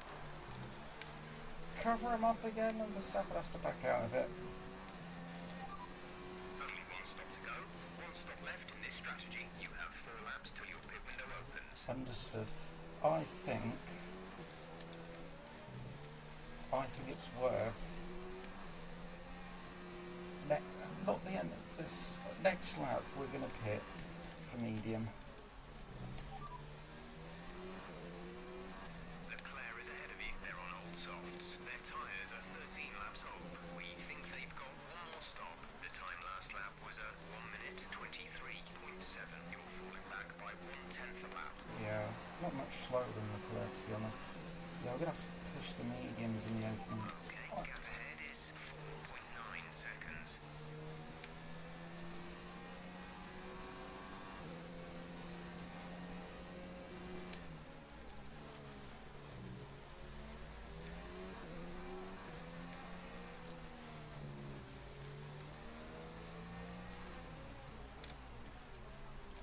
Cover him off again and Verstappen has to back out of it. Only one stop to go, one stop left in this strategy. You have 4 laps till your pit window opens. Understood. I think it's worth not the end of this next lap we're gonna pit for medium. Leclerc is ahead of you. They're on old softs. Their tyres are 13 laps old. We think they've got one more stop. The time last lap was a 1 minute 23.7. You're falling back by 1/10 a lap. Yeah, not much slower than Leclerc to be honest. Yeah, we're gonna have to push the mediums in the opening. Okay, gap ahead is 4.9 seconds.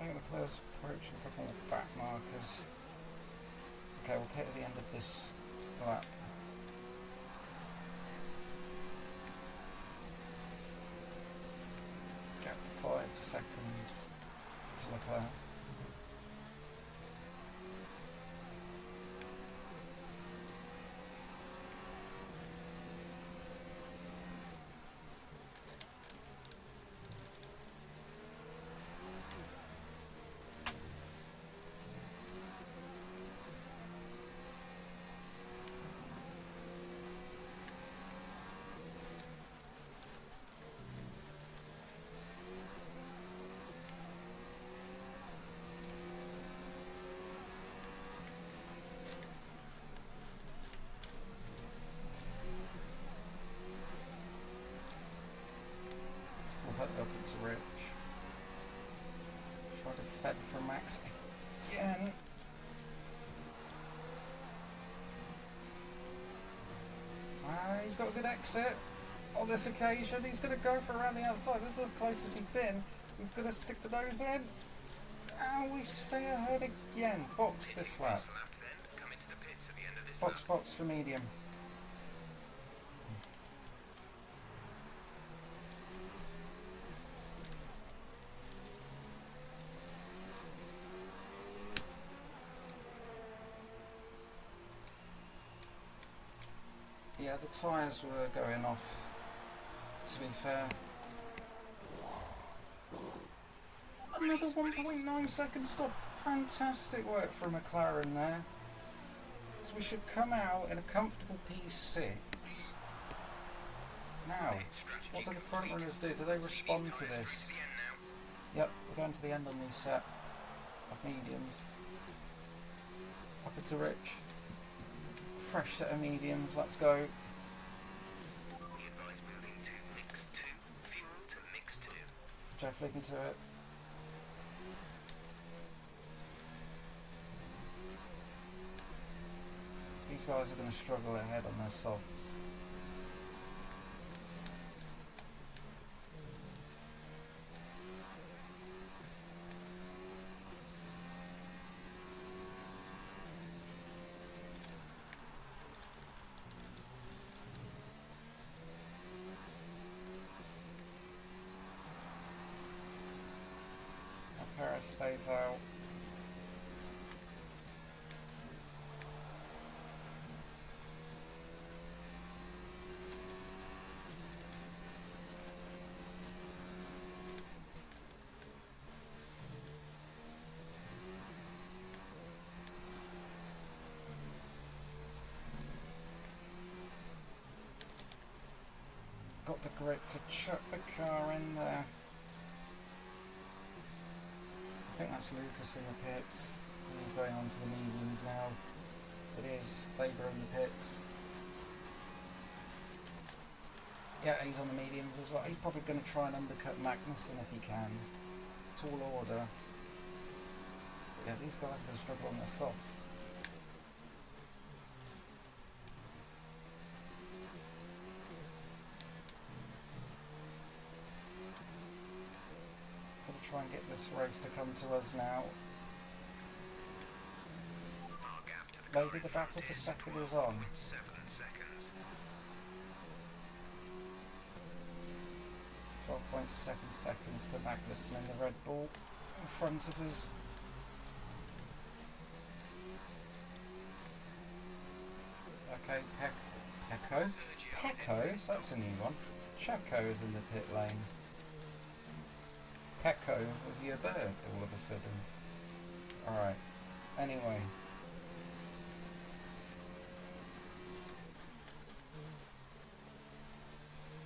I think Leclerc's approaching for more back markers. Okay, we'll pit at the end of this lap. Gap 5 seconds to Leclerc. We'll hook up into Rich. Try to fed for Max again. He's got a good exit on this occasion. He's going to go for around the outside. This is the closest he's been. We've got to stick the nose in. And we stay ahead again. Box this lap. Box for medium. Yeah, the tyres were going off, to be fair. Another 1.9 second stop. Fantastic work from McLaren there. So we should come out in a comfortable P6. Now, what do the front runners do? Do they respond to this? Yep, we're going to the end on the set of mediums. Up into Rich. Fresh set of mediums, let's go. We advise moving to mix 2. Fuel to mix 2. Jeff, lead me to it. these guys are going to struggle ahead on their softs. Perez stays out. Got the grip to chuck the car in there. I think that's Lucas in the pits. He's going on to the mediums now. It is Labour in the pits. Yeah, he's on the mediums as well. He's probably going to try and undercut Magnussen if he can. Tall order. But yeah, these guys are going to struggle on their softs. Try and get this race to come to us now. Maybe the battle for second is on. 12.7 seconds to Magnussen in the Red Bull in front of us. Okay, Pecco? That's a new one. Checo is in the pit lane. Pecco, was he a bird all of a sudden? Alright, anyway.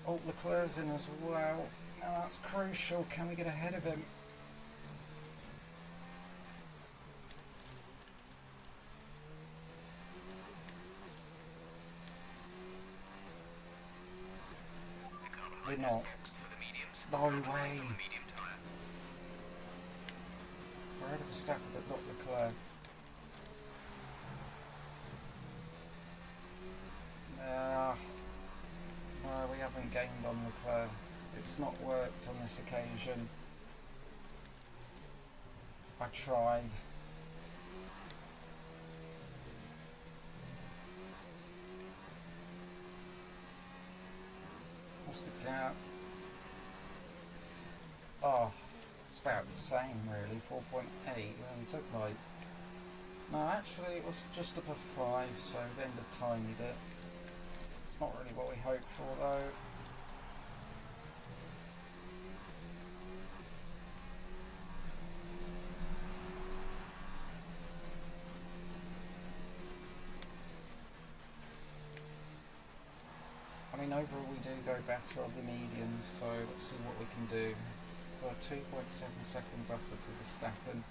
Oh, Leclerc's in as well. Now that's crucial. Can we get ahead of him? We're not. No way. We're ahead of Verstappen, but not Leclerc. No, we haven't gained on Leclerc. It's not worked on this occasion. I tried. What's the gap? Oh, it's about the same really, 4.8. We only took like... No, actually it was just above 5, so we ended a tiny bit. It's not really what we hoped for though. I mean, overall we do go better on the medium, so let's see what we can do. We're a 2.7 second buffer to Verstappen,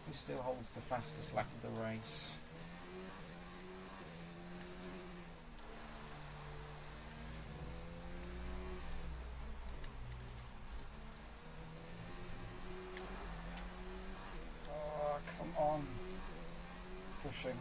who still holds the fastest lap of the race. Oh, come on. Pushing.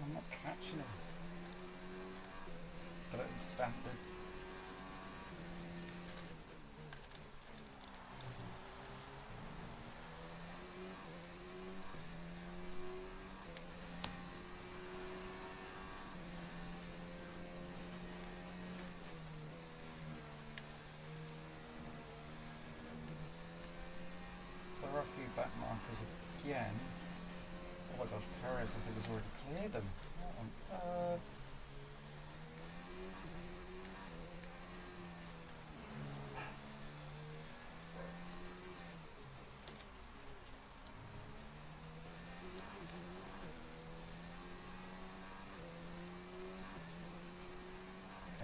I'm not catching him. Got it into standard. There are a few back markers again. Oh my gosh, Perez, I think, has already cleared them. What on earth?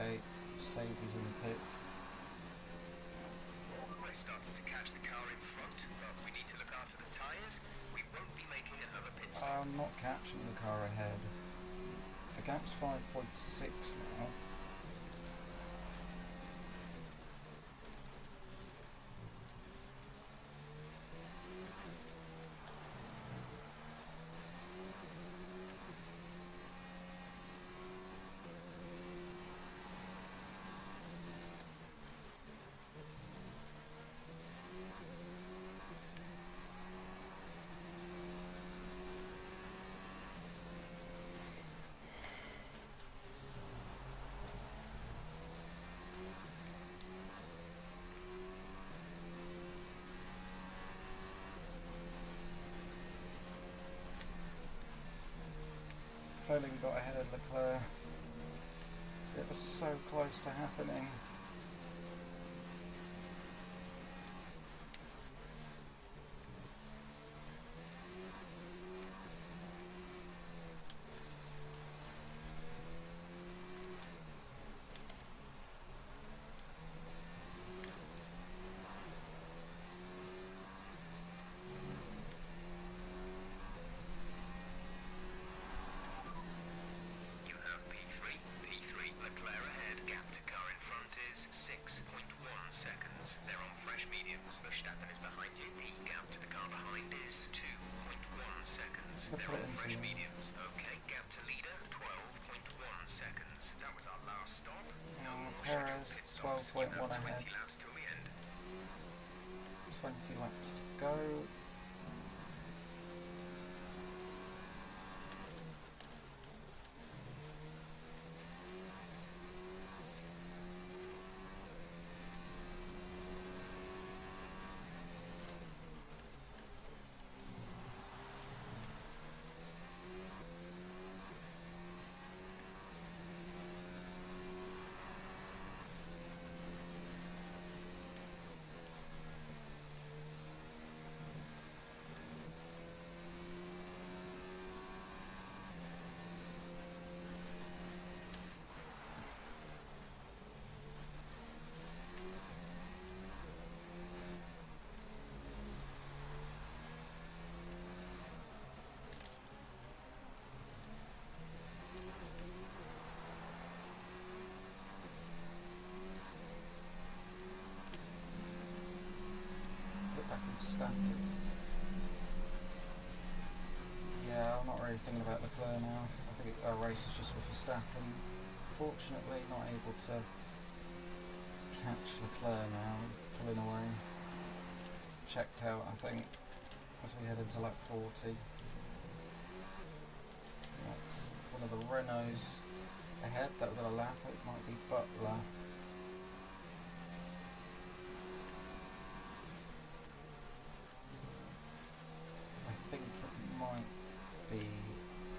away. Mercedes in the pits. We're starting to catch the car in front, but we need to look after the tyres. We won't be making another pit stop. I'm not catching the car ahead. The gap's 5.6 now. Failing got ahead of Leclerc. It was so close to happening. You have P3, Leclerc ahead. Gap to car in front is 6.1 seconds. They're on fresh mediums. Verstappen is behind you. The gap to the car behind is 2.1 seconds. They're on fresh mediums. Okay, gap to leader, 12.1 seconds. That was our last stop. No more scheduled Perez pit stops. You 12.1 have 20 ahead. laps till the end. 20 laps to go. Back into Stappen. Yeah, I'm not really thinking about Leclerc now. I think our race is just with Verstappen. Fortunately, not able to catch Leclerc now, pulling away. Checked out, I think, as we head into lap 40. That's one of the Renaults ahead that we're going to lap. It might be Butler. I think it might be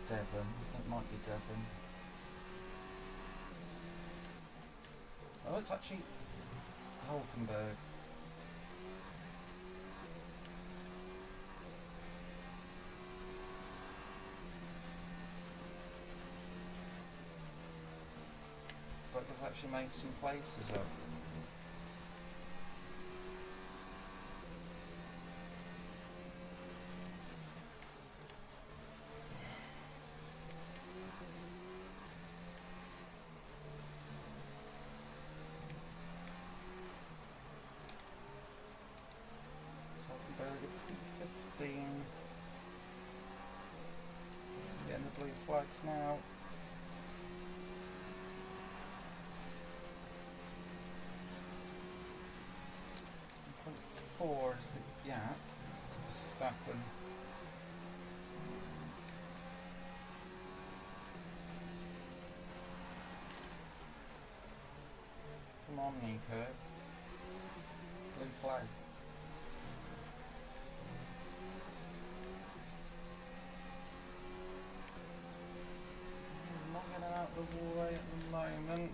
Devon. It might be Devon. Oh, it's actually Hulkenberg. But they've actually made some places up. Hulkenberg at P15. He's getting the blue flags now. .4 is the gap to Verstappen. Come on, Nico. Blue flag. Not getting out the way at the moment.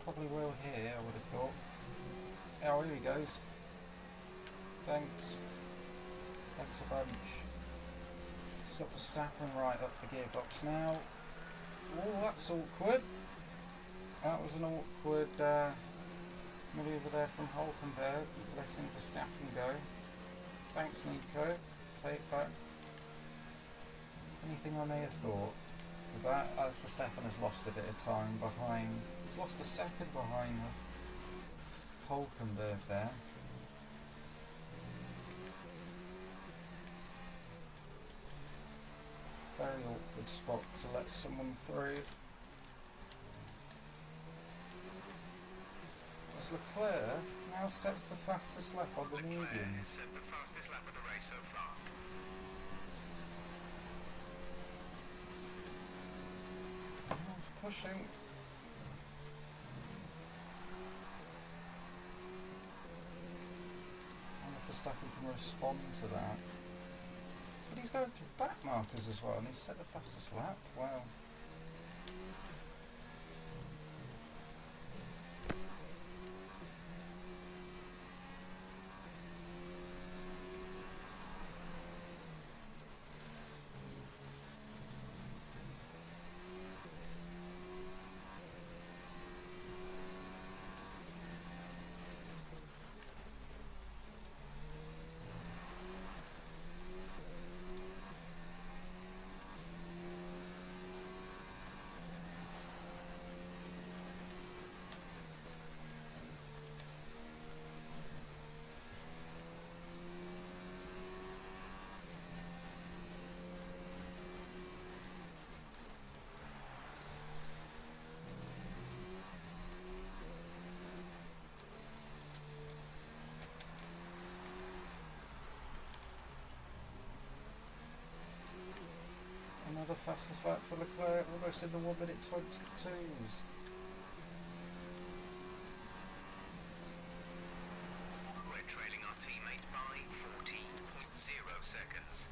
Probably will here, I would have thought. Oh, here he goes. Thanks. Thanks a bunch. He's got Verstappen right up the gearbox now. Oh, that's awkward. That was an awkward manoeuvre there from Hulkenberg, letting Verstappen go. Thanks, Nico. Take back anything I may have thought. But that, as Verstappen has lost a bit of time behind, he's lost a second behind Hulkenberg there. Very awkward spot to let someone through. As Leclerc now sets the fastest lap on the mediums. Set the fastest lap of the race so far. He's pushing. I wonder if Verstappen can respond to that. But he's going through back markers as well, and he's set the fastest lap. Wow. Another fastest lap for Leclerc, almost in the 1 minute 22s. We're trailing our teammate by 14.0 seconds.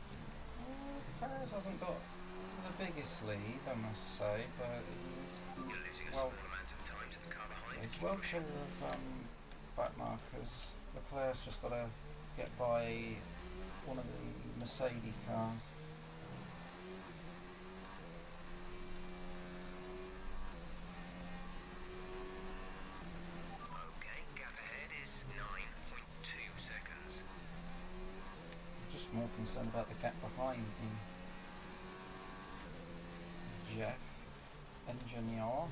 Perez hasn't got the biggest lead, I must say, but he's You're losing a well, small amount of time to the car behind. he's Keep well pushing. clear of back markers. Leclerc's just got to get by one of the Mercedes cars. Okay, gap ahead is 9.2 seconds. Just more concerned about the gap behind me. Jeff, engineer.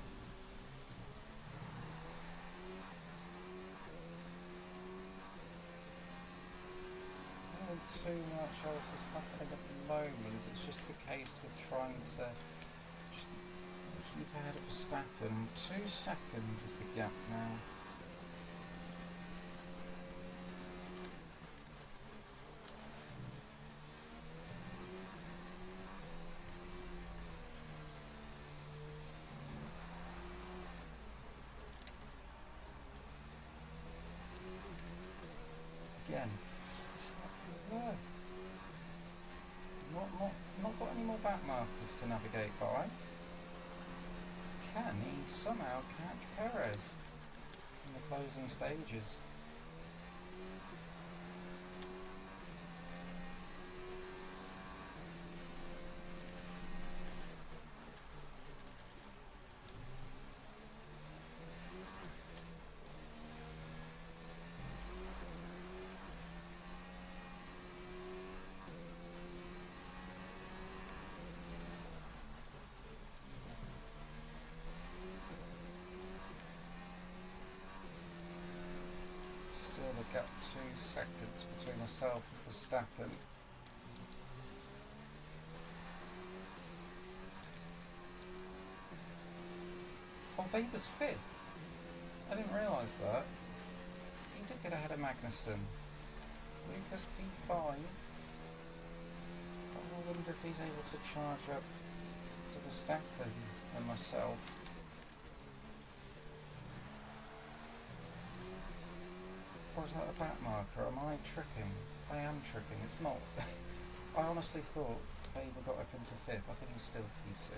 Not too much else is happening at the moment. It's just a case of trying to just keep ahead of Verstappen. 2 seconds is the gap now. Again, fastest lap for there. Not got any more back markers to navigate by. Can he somehow catch Perez in the closing stages? Still a gap 2 seconds between myself and Verstappen. Oh, Weber's 5th. I didn't realise that. He did get ahead of Magnussen. Lucas P5. I wonder if he's able to charge up to Verstappen and myself. Or is that a back marker? Am I tripping? I am tripping. It's not. I honestly thought Weber got up into 5th. I think he's still P6.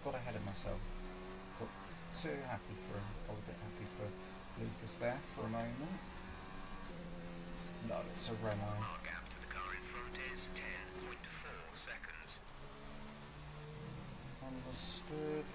Got ahead of myself. Got too happy for him. I was a bit happy for Lucas there for a moment. No, it's a Renault. Our gap to the car in front is 10.4 seconds. Understood.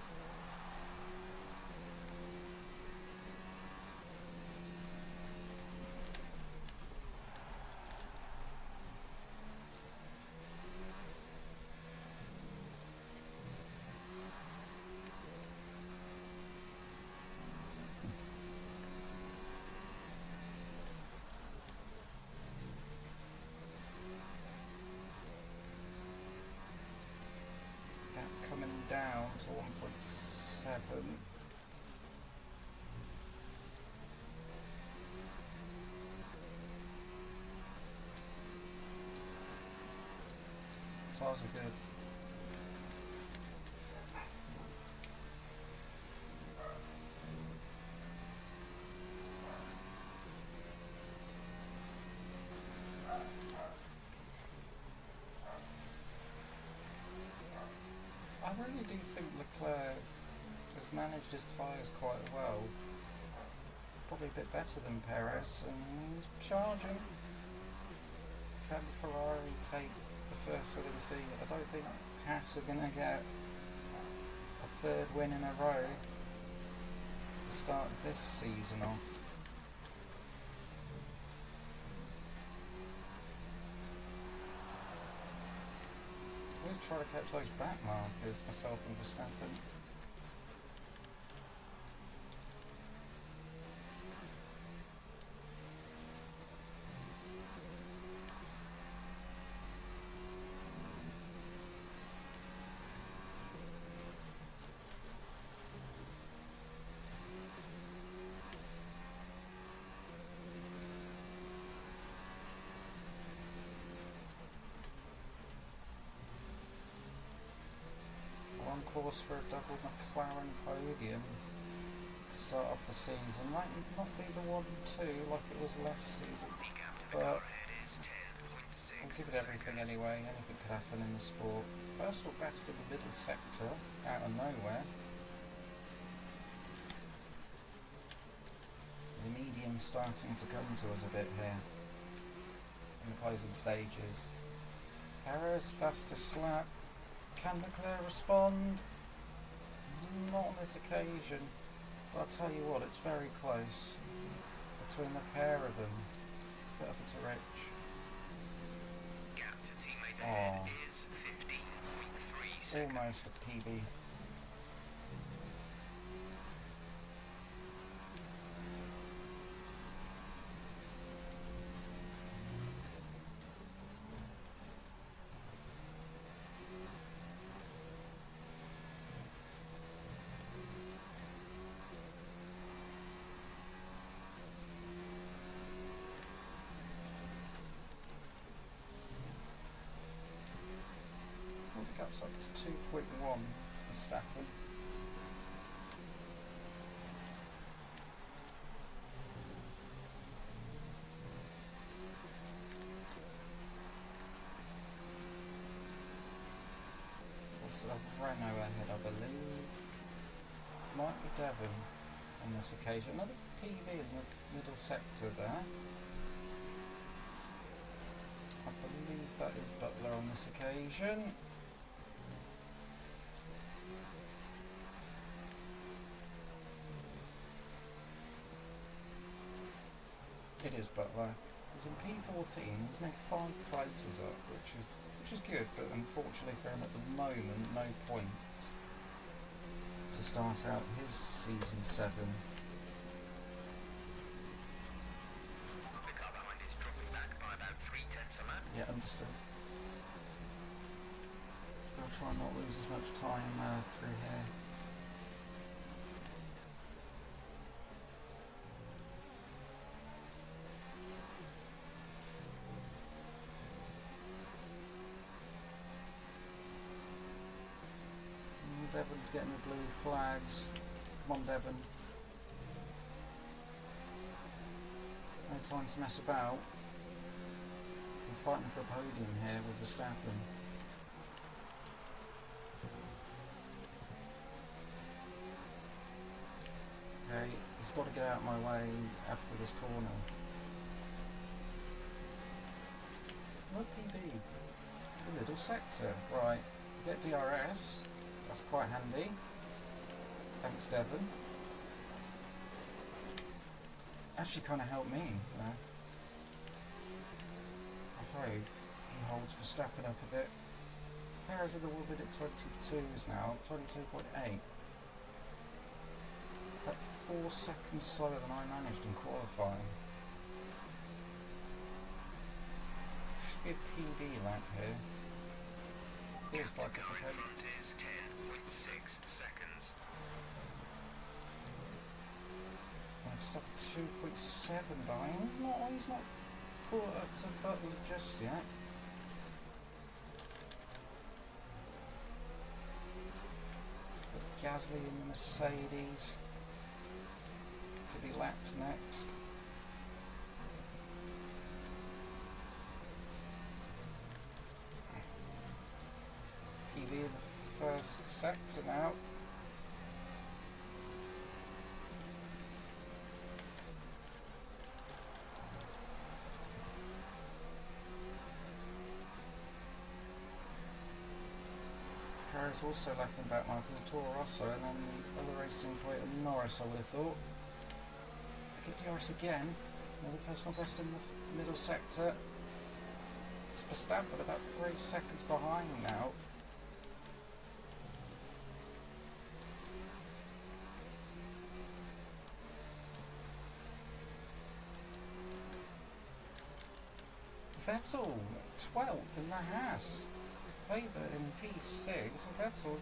11. Tyres are good. I really do think Leclerc has managed his tyres quite well. Probably a bit better than Perez, and he's charging. Can Ferrari take the first win of the season? I don't think Haas are going to get a third win in a row to start this season off. I'm going to try to catch those back markers, myself and Verstappen. On course for a double McLaren podium to start off the season. Might not be the 1-2 like it was last season, but I'll give it everything anyway. Anything could happen in the sport. Personal best in the middle sector, out of nowhere. The medium's starting to come to us a bit here in the closing stages. Perez, fastest lap. Can Leclerc respond? Not on this occasion, but I'll tell you what, it's very close between the pair of them. Bit up to Rich. Gap to teammate ahead is 15.3 seconds. Almost a PB. The gap's up to 2.1 to Verstappen. There's a Renault ahead, I believe. Might be Devon on this occasion. Another PB in the middle sector there. I believe that is Butler on this occasion. It is Butler. He's in P14. He's made 5 places up, which is good, but unfortunately for him at the moment, no points to start out his season 7. The car behind is dropping back by about 0.3 a lap. Yeah, understood. I'll try and not lose as much time through here. Devon's getting the blue flags. Come on, Devon. No time to mess about. I'm fighting for a podium here with Verstappen. Okay, he's got to get out of my way after this corner. No PB. The middle sector. Right, get DRS. That's quite handy. Thanks, Devon. Actually kind of helped me. I hope he holds Verstappen up a bit. Perez in the warbid at 22s now, 22.8. About 4 seconds slower than I managed in qualifying. Should be a PB lap here. Here's by a couple of tenths. Is 10.6 seconds. 22.7 behind. He's not caught up to Butler just yet. Got Gasly in the Mercedes to be lapped next. PV in the first sector now. Paris also lapping back Marcus of Toro Rosso, and then the other racing point of Norris, I would have thought. I get Norris again, another personal best in the middle sector. It's Verstappen about 3 seconds behind now. Vettel 12th in the Haas. Weber in P6 and Vettel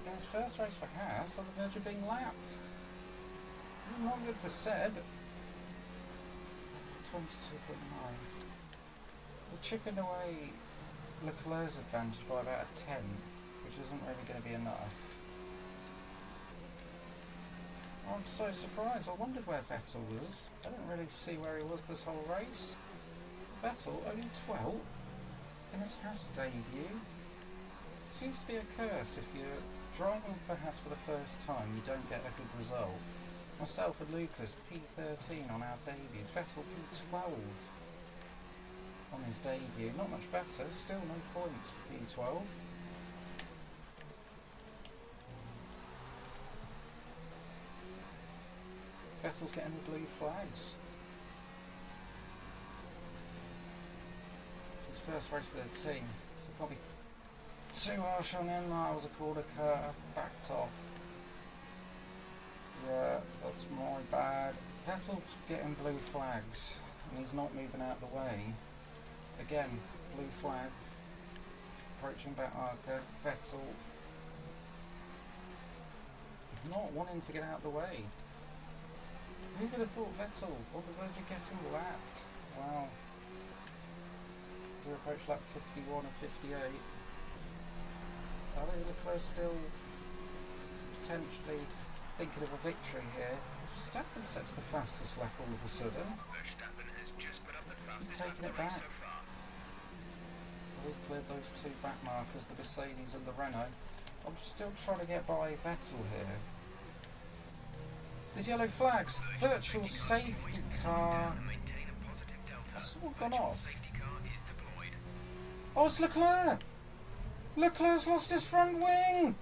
in his first race for Haas on the verge of being lapped. This is not good for Seb. 22.9. We're chipping away Leclerc's advantage by about a tenth, which isn't really going to be enough. I'm so surprised. I wondered where Vettel was. I didn't really see where he was this whole race. Vettel only 12th in his Haas debut. Seems to be a curse. If you're driving for Haas for the first time, you don't get a good result. Myself and Lucas, P13 on our debuts. Vettel P12 on his debut. Not much better. Still no points for P12. Vettel's getting the blue flags. It's his first race for the team. So probably too harsh on him. That was a quarter cut, backed off. Yeah, that's my bad. Vettel's getting blue flags and he's not moving out of the way. Again, blue flag. Approaching back marker. Vettel not wanting to get out of the way. Who would have thought Vettel on the verge of getting lapped? Wow. To approach lap 51 and 58. Are Leclerc still potentially thinking of a victory here? Verstappen sets the fastest lap all of a sudden. Verstappen has just put up the He's fastest lap taking of it the race back. so far. We've cleared those two back markers, the Mercedes and the Renault. I'm still trying to get by Vettel here. There's yellow flags. Virtual safety car. Maintain a positive delta. Has someone gone off? Safety car is deployed. Oh, it's Leclerc! Leclerc's lost his front wing!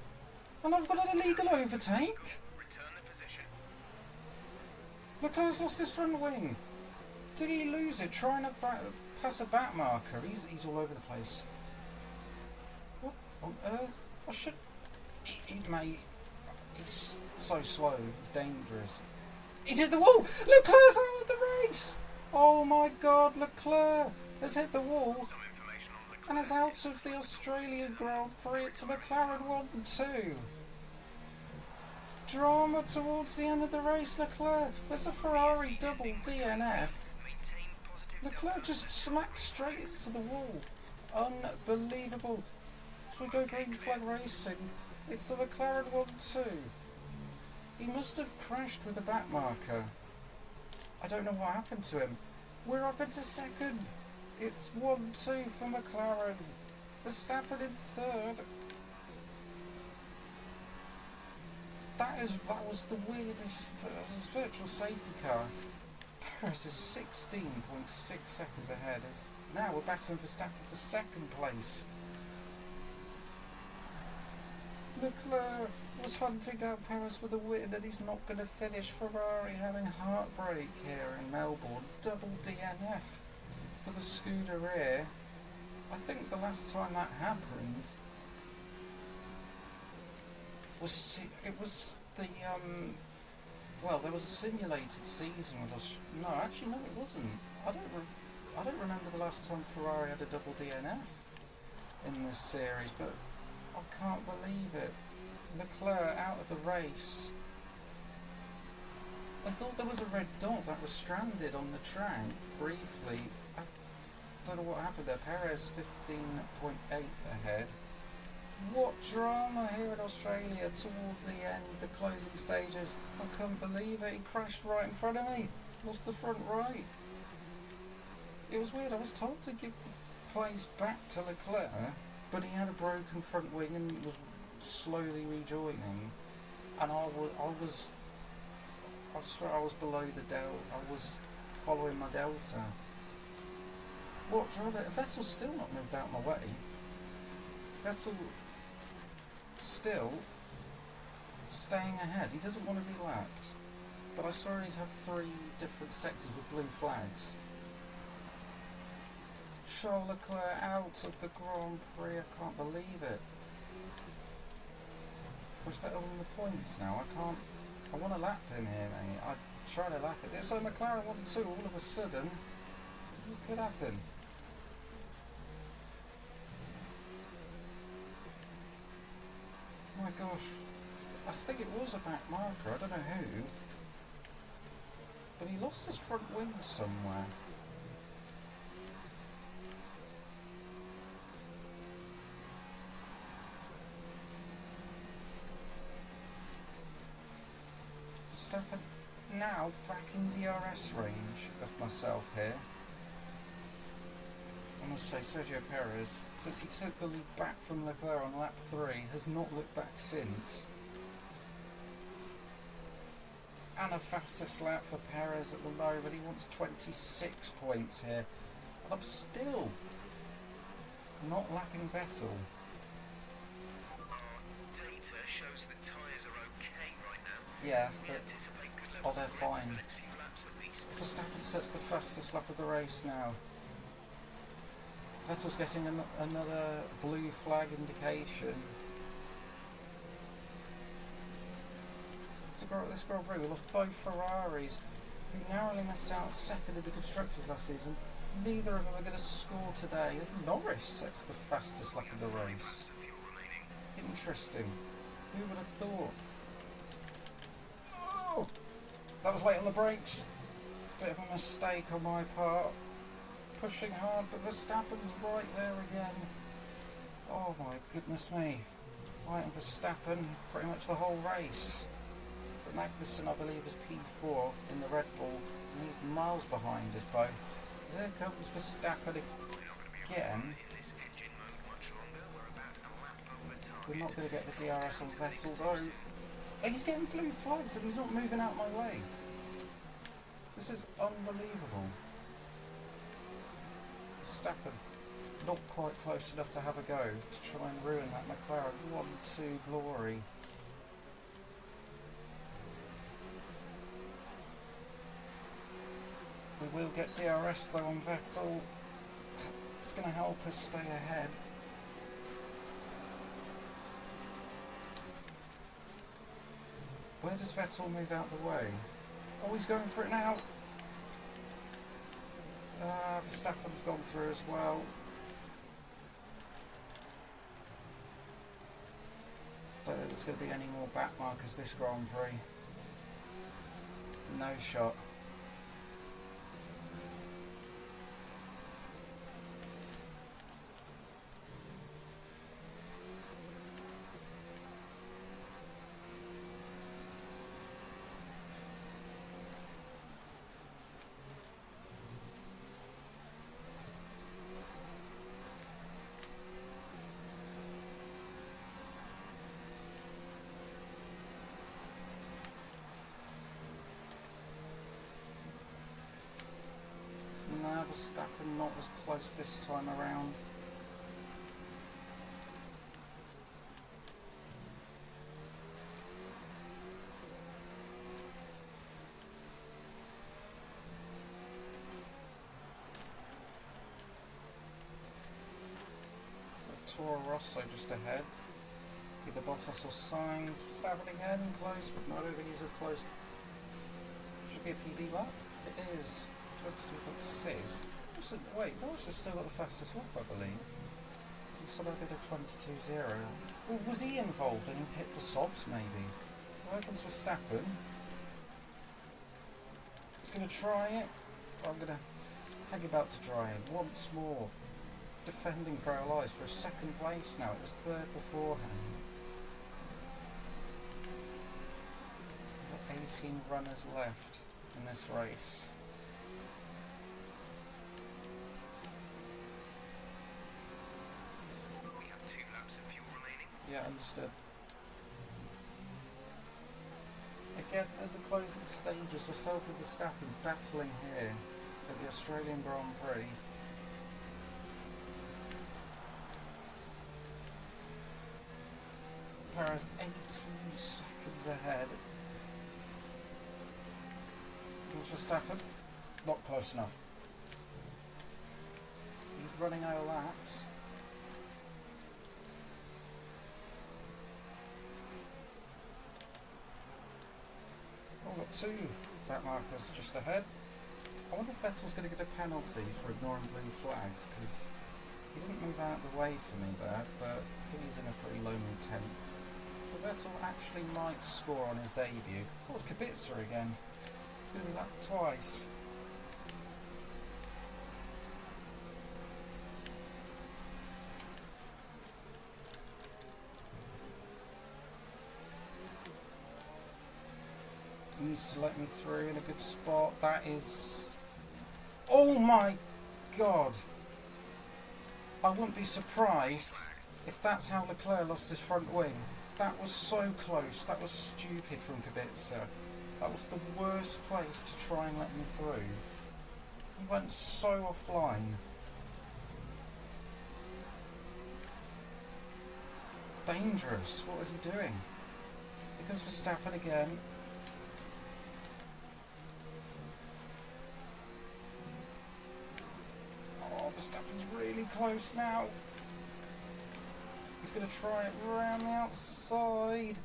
And I've got an illegal overtake! Return the position. Leclerc's lost his front wing! Did he lose it trying to pass a back marker? He's all over the place. What on earth? I should... Mate, he's so slow, it's dangerous. He's hit the wall! Leclerc's out of the race! Oh my god, Leclerc has hit the wall! Some information on the And is out of the Australian Grand Prix. It's a McLaren 1-2. Drama towards the end of the race, Leclerc. There's a Ferrari double DNF. maintain positive Leclerc just smacked straight into the wall. Unbelievable. As we go green flag racing, it's a McLaren 1-2. He must have crashed with a back marker. I don't know what happened to him. We're up into second. It's 1-2 for McLaren. Verstappen in third. That was the weirdest virtual safety car. Perez is 16.6 seconds ahead. Now we're battling Verstappen for second place. Leclerc was hunting down Perez for the win and he's not going to finish. Ferrari having heartbreak here in Melbourne. Double DNF for the Scuderia. I think the last time that happened was the well, there was a simulated season with us. No, actually, no, it wasn't. I don't remember the last time Ferrari had a double DNF in this series, but I can't believe it. Leclerc out of the race. I thought there was a red dot that was stranded on the track briefly. I don't know what happened there. Perez 15.8 ahead. What drama here in Australia towards the end, the closing stages. I couldn't believe it. He crashed right in front of me. Lost the front right. It was weird. I was told to give the place back to Leclerc, but he had a broken front wing and was slowly rejoining. And I swear I was below the delta. I was following my delta. What drama? Vettel's still not moved out my way. Vettel still staying ahead. He doesn't want to be lapped. But I swear he's had 3 different sectors with blue flags. Charles Leclerc out of the Grand Prix. I can't believe it. Where's Vettel on the points now? I want to lap him here, mate. I'm trying to lap it. So McLaren 1-2 all of a sudden. What could happen? Oh my gosh. I think it was a back marker. I don't know who. But he lost his front wing somewhere. Verstappen now back in DRS range of myself here. I must say Sergio Perez, since he took the lead back from Leclerc on lap 3, has not looked back since. And a fastest lap for Perez at the moment. He wants 26 points here. And I'm still not lapping Vettel. Data shows the tyres are okay right now. Yeah, We but anticipate good levels they're of grip fine. for the next few laps at least. Verstappen sets the fastest lap of the race now. Vettel's getting another blue flag indication. This Grand Prix, we lost both Ferraris, who narrowly missed out second in the Constructors last season. Neither of them are going to score today, as Norris sets the fastest lap of the race. Interesting. Who would have thought? Oh! That was late on the brakes. Bit of a mistake on my part. Pushing hard, but Verstappen's right there again. Oh my goodness me. Fighting Verstappen pretty much the whole race. But Magnussen, I believe, is P4 in the Red Bull, and he's miles behind us both. As there comes Verstappen again. We're not going to get the DRS on Vettel though. He's getting blue flags and he's not moving out my way. This is unbelievable. Verstappen not quite close enough to have a go to try and ruin that McLaren 1-2 glory. We will get DRS though on Vettel. It's going to help us stay ahead. Where does Vettel move out the way? Oh, he's going for it now. Verstappen's gone through as well. Don't think there's going to be any more back markers this Grand Prix. No shot. Verstappen not as close this time around. Toro Rosso just ahead. Either Bottas or Sainz. Verstappen again, close, but no, I don't think he's as close. Should be a PB lap. It is. 22.6. Wait, Norris has still got the fastest lap, I believe. He somehow did a 22.0. Well, was he involved in pit for softs, maybe? Welcome to Verstappen. He's going to try it. I'm going to hang about to try it once more. Defending for our lives for a second place now. It was third beforehand. We've got 18 runners left in this race. We have 2 laps of fuel remaining. Yeah, understood. Again, at the closing stages, myself and Verstappen battling here at the Australian Grand Prix. Perez 18 seconds ahead. Here's Verstappen. Not close enough. He's running out of laps. We've got 2 back markers just ahead. I wonder if Vettel's going to get a penalty for ignoring blue flags, because he didn't move out of the way for me there, but I think he's in a pretty lonely 10th. So Vettel actually might score on his debut. Oh, it's Kubica again. It's going to be lapped twice. He needs to let me through in a good spot. That is... Oh my god! I wouldn't be surprised if that's how Leclerc lost his front wing. That was so close. That was stupid from Kubica. That was the worst place to try and let me through. He went so offline. Dangerous. What was he doing? Here comes Verstappen again. Oh, Verstappen's really close now. He's going to try it around the outside.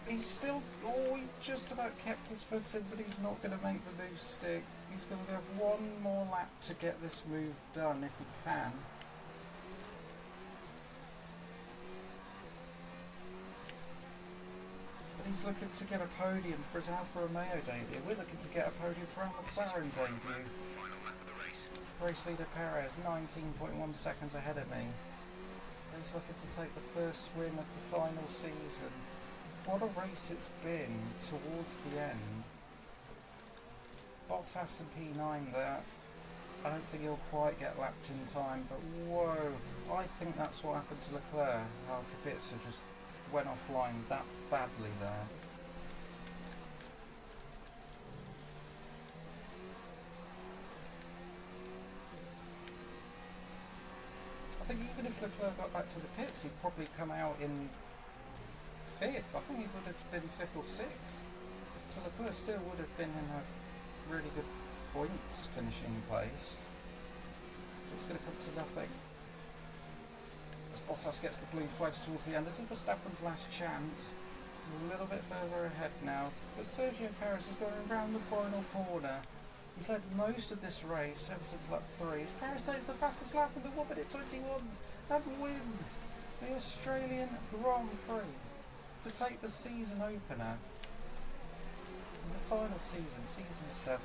He's still... Oh, he just about kept his foot in, but he's not going to make the move stick. He's going to have one more lap to get this move done if he can. But he's looking to get a podium for his Alfa Romeo debut. We're looking to get a podium for our McLaren debut. Final lap of the race. Race leader Perez, 19.1 seconds ahead of me. He's looking to take the first win of the final season. What a race it's been towards the end. Bottas and P9 there. I don't think he'll quite get lapped in time, but whoa. I think that's what happened to Leclerc. How Kubica just went offline that badly there. I think even if Leclerc got back to the pits, he'd probably come out in 5th. I think he would have been 5th or 6th. So Leclerc still would have been in a really good points finishing place. It's going to come to nothing. As Bottas gets the blue flags towards the end, this is Verstappen's last chance. A little bit further ahead now, but Sergio Perez is going around the final corner. He's led most of this race ever since lap 3. As Perez takes the fastest lap in the 1 minute 21s and wins the Australian Grand Prix to take the season opener in the final season, season 7.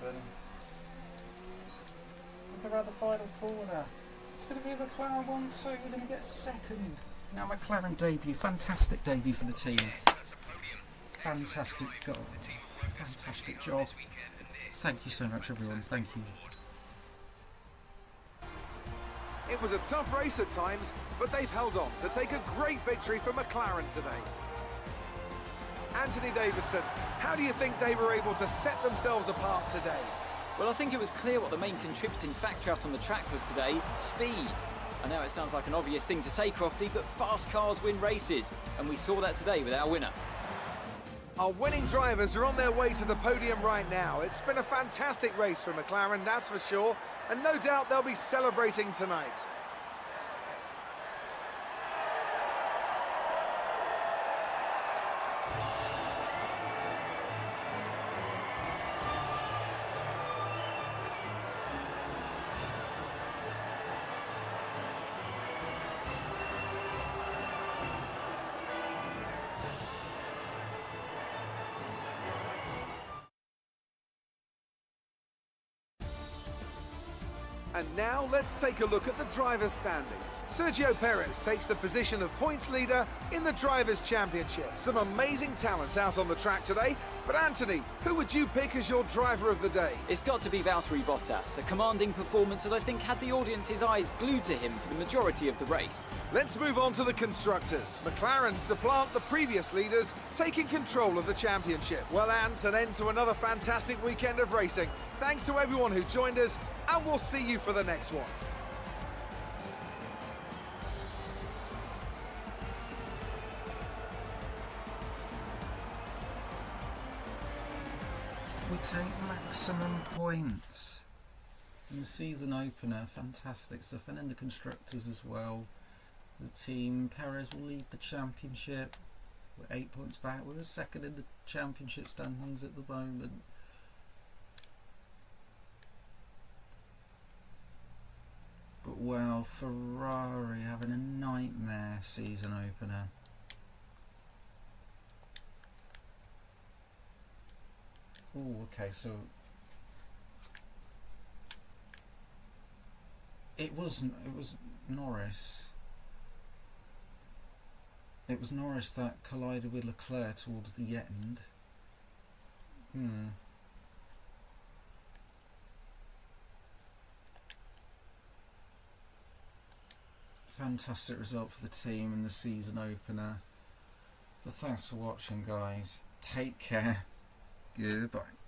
Look around the final corner. It's going to be a McLaren 1-2. We're going to get second. Now McLaren debut, fantastic debut for the team. That's a podium. Fantastic goal. Fantastic job. Thank you so much, everyone. Thank you. It was a tough race at times, but they've held on to take a great victory for McLaren today. Anthony Davidson, how do you think they were able to set themselves apart today? Well, I think it was clear what the main contributing factor out on the track was today: speed. I know it sounds like an obvious thing to say, Crofty, but fast cars win races, and we saw that today with our winner. Our winning drivers are on their way to the podium right now. It's been a fantastic race for McLaren, that's for sure, and no doubt they'll be celebrating tonight. And now let's take a look at the drivers' standings. Sergio Perez takes the position of points leader in the Drivers' Championship. Some amazing talents out on the track today, but Anthony, who would you pick as your driver of the day? It's got to be Valtteri Bottas, a commanding performance that I think had the audience's eyes glued to him for the majority of the race. Let's move on to the constructors. McLaren supplant the previous leaders, taking control of the championship. Well, Ant, an end to another fantastic weekend of racing. Thanks to everyone who joined us, and we'll see you for the next one. We take maximum points in the season opener. Fantastic stuff. And in the constructors as well. The team, Perez will lead the championship. We're 8 points back. We're second in the championship standings at the moment. But well, Ferrari having a nightmare season opener. Oh, okay, so it was Norris. It was Norris that collided with Leclerc towards the end. Fantastic result for the team in the season opener. But thanks for watching, guys. Take care. Goodbye.